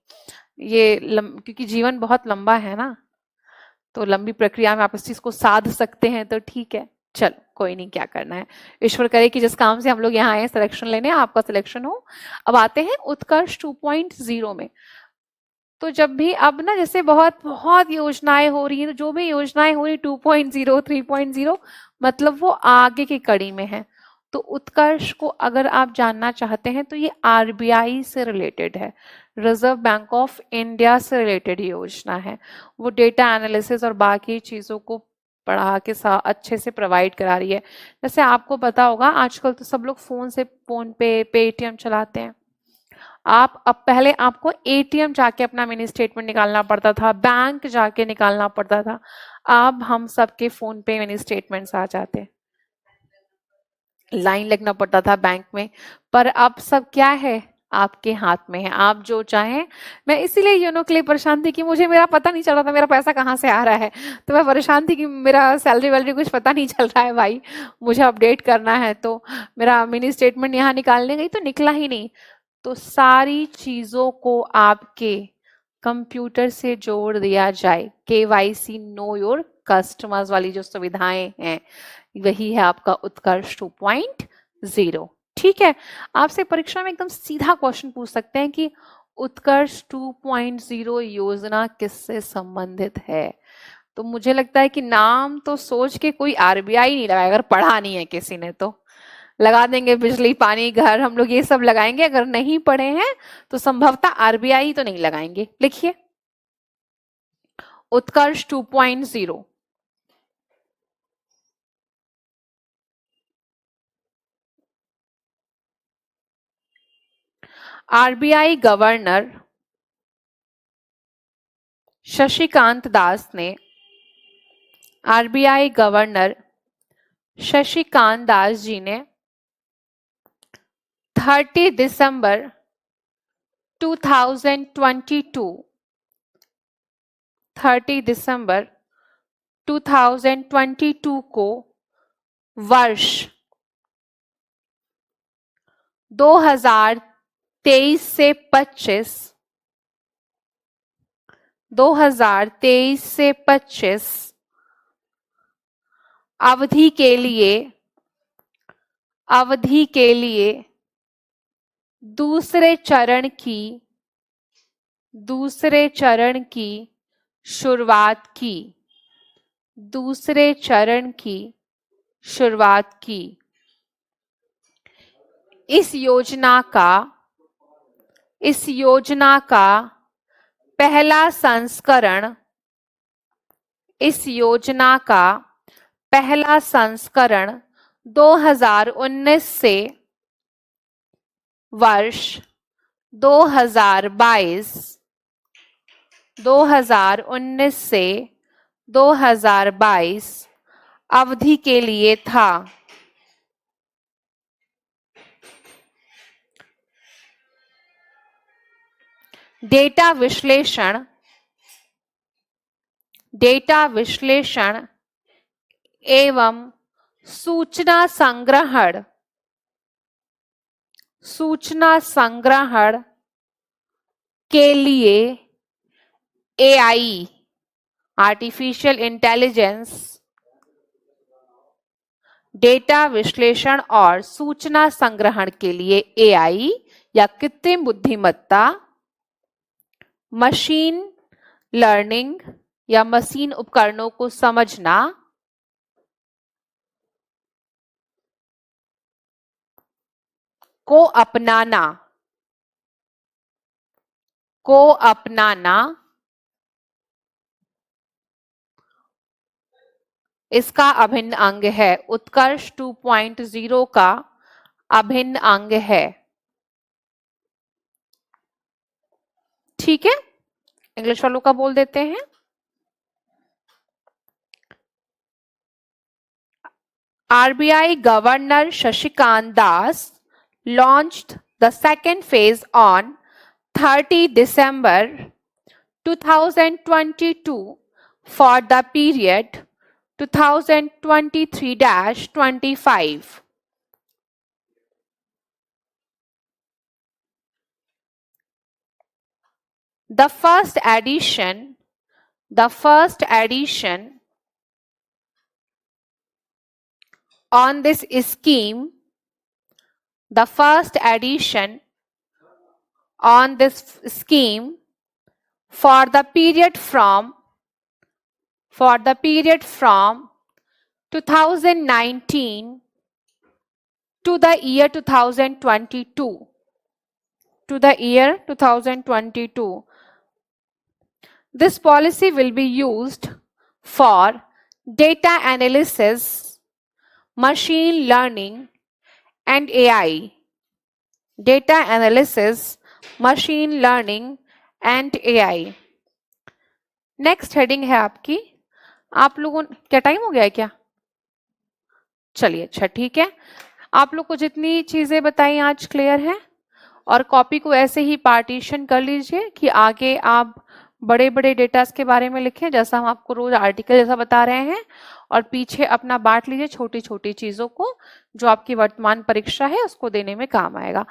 क्योंकि जीवन बहुत लंबा है ना, तो लंबी प्रक्रिया में आप इस चीज को साध सकते हैं तो ठीक है। चलो कोई नहीं, क्या करना है, ईश्वर करे कि जिस काम से हम लोग यहाँ आए सिलेक्शन लेने, आपका सिलेक्शन हो। अब आते हैं उत्कर्ष 2.0 में। तो जब भी अब ना जैसे बहुत बहुत योजनाएं हो रही हैं, तो जो भी योजनाएं हो रही 2.0 3.0 मतलब वो आगे की कड़ी में है। तो उत्कर्ष को अगर आप जानना चाहते हैं तो ये आरबीआई से रिलेटेड है, रिजर्व बैंक ऑफ इंडिया से रिलेटेड योजना है। वो डेटा एनालिसिस और बाकी चीजों को पढ़ा के साथ अच्छे से प्रोवाइड करा रही है। जैसे आपको पता होगा आजकल तो सब लोग फोन पे पेटीएम चलाते हैं। आप अब पहले आपको एटीएम जाके अपना मिनी स्टेटमेंट निकालना पड़ता था, बैंक जाके निकालना पड़ता था। अब हम सबके फोन पे मिनी स्टेटमेंट्स आ जाते, लाइन लगना पड़ता था बैंक में, पर अब सब क्या है, आपके हाथ में है, आप जो चाहें। मैं इसीलिए योनो के लिए परेशान थी कि मुझे मेरा पता नहीं चल रहा था मेरा पैसा कहाँ से आ रहा है। तो मैं परेशान थी कि मेरा सैलरी वैलरी कुछ पता नहीं चल रहा है भाई, मुझे अपडेट करना है। तो मेरा मिनी स्टेटमेंट यहाँ निकालने गई तो निकला ही नहीं। तो सारी चीजों को आपके कंप्यूटर से जोड़ दिया जाए। केवाईसी नो योर कस्टमर्स वाली जो सुविधाएं हैं, वही है आपका उत्कर्ष 2.0। ठीक है, आपसे परीक्षा में एकदम सीधा क्वेश्चन पूछ सकते हैं कि उत्कर्ष 2.0 योजना किससे संबंधित है। तो मुझे लगता है कि नाम तो सोच के कोई आरबीआई नहीं लगाएगा, अगर पढ़ा नहीं है किसी ने तो लगा देंगे बिजली पानी घर, हम लोग ये सब लगाएंगे। अगर नहीं पढ़े हैं तो संभवतः आरबीआई तो नहीं लगाएंगे। लिखिए उत्कर्ष 2.0। आरबीआई गवर्नर शशिकांत दास ने, आरबीआई गवर्नर शशिकांत दास जी ने 30 दिसंबर 2022 30 दिसंबर 2022 को वर्ष 2023 से 25 अवधि के लिए दूसरे चरण की शुरुआत की। इस योजना का पहला संस्करण 2019 से वर्ष 2019 से 2022 अवधि के लिए था। डेटा विश्लेषण एवं सूचना संग्रहण के लिए एआई आर्टिफिशियल इंटेलिजेंस, डेटा विश्लेषण और सूचना संग्रहण के लिए एआई या कृत्रिम बुद्धिमत्ता, मशीन लर्निंग या मशीन उपकरणों को समझना, को अपनाना इसका अभिन्न अंग है। उत्कर्ष 2.0 का अभिन्न अंग है। ठीक है, इंग्लिश वालों का बोल देते हैं। RBI Governor Shashikant Das launched the second phase on 30 December 2022 for the period 2023-25. The first edition on this scheme, for the period from 2019 to the year 2022. This policy will be used for data analysis, machine learning and AI. Data analysis, machine learning and AI. Next heading है आपकी, आप लोगों क्या time हो गया है क्या? चलिए अच्छा ठीक है, आप लोग को जितनी चीजें बताई आज क्लियर है, और कॉपी को ऐसे ही पार्टीशन कर लीजिए कि आगे आप बड़े बड़े डेटास के बारे में लिखें, जैसा हम आपको रोज आर्टिकल जैसा बता रहे हैं, और पीछे अपना बांट लीजिए छोटी छोटी चीजों को, जो आपकी वर्तमान परीक्षा है उसको देने में काम आएगा।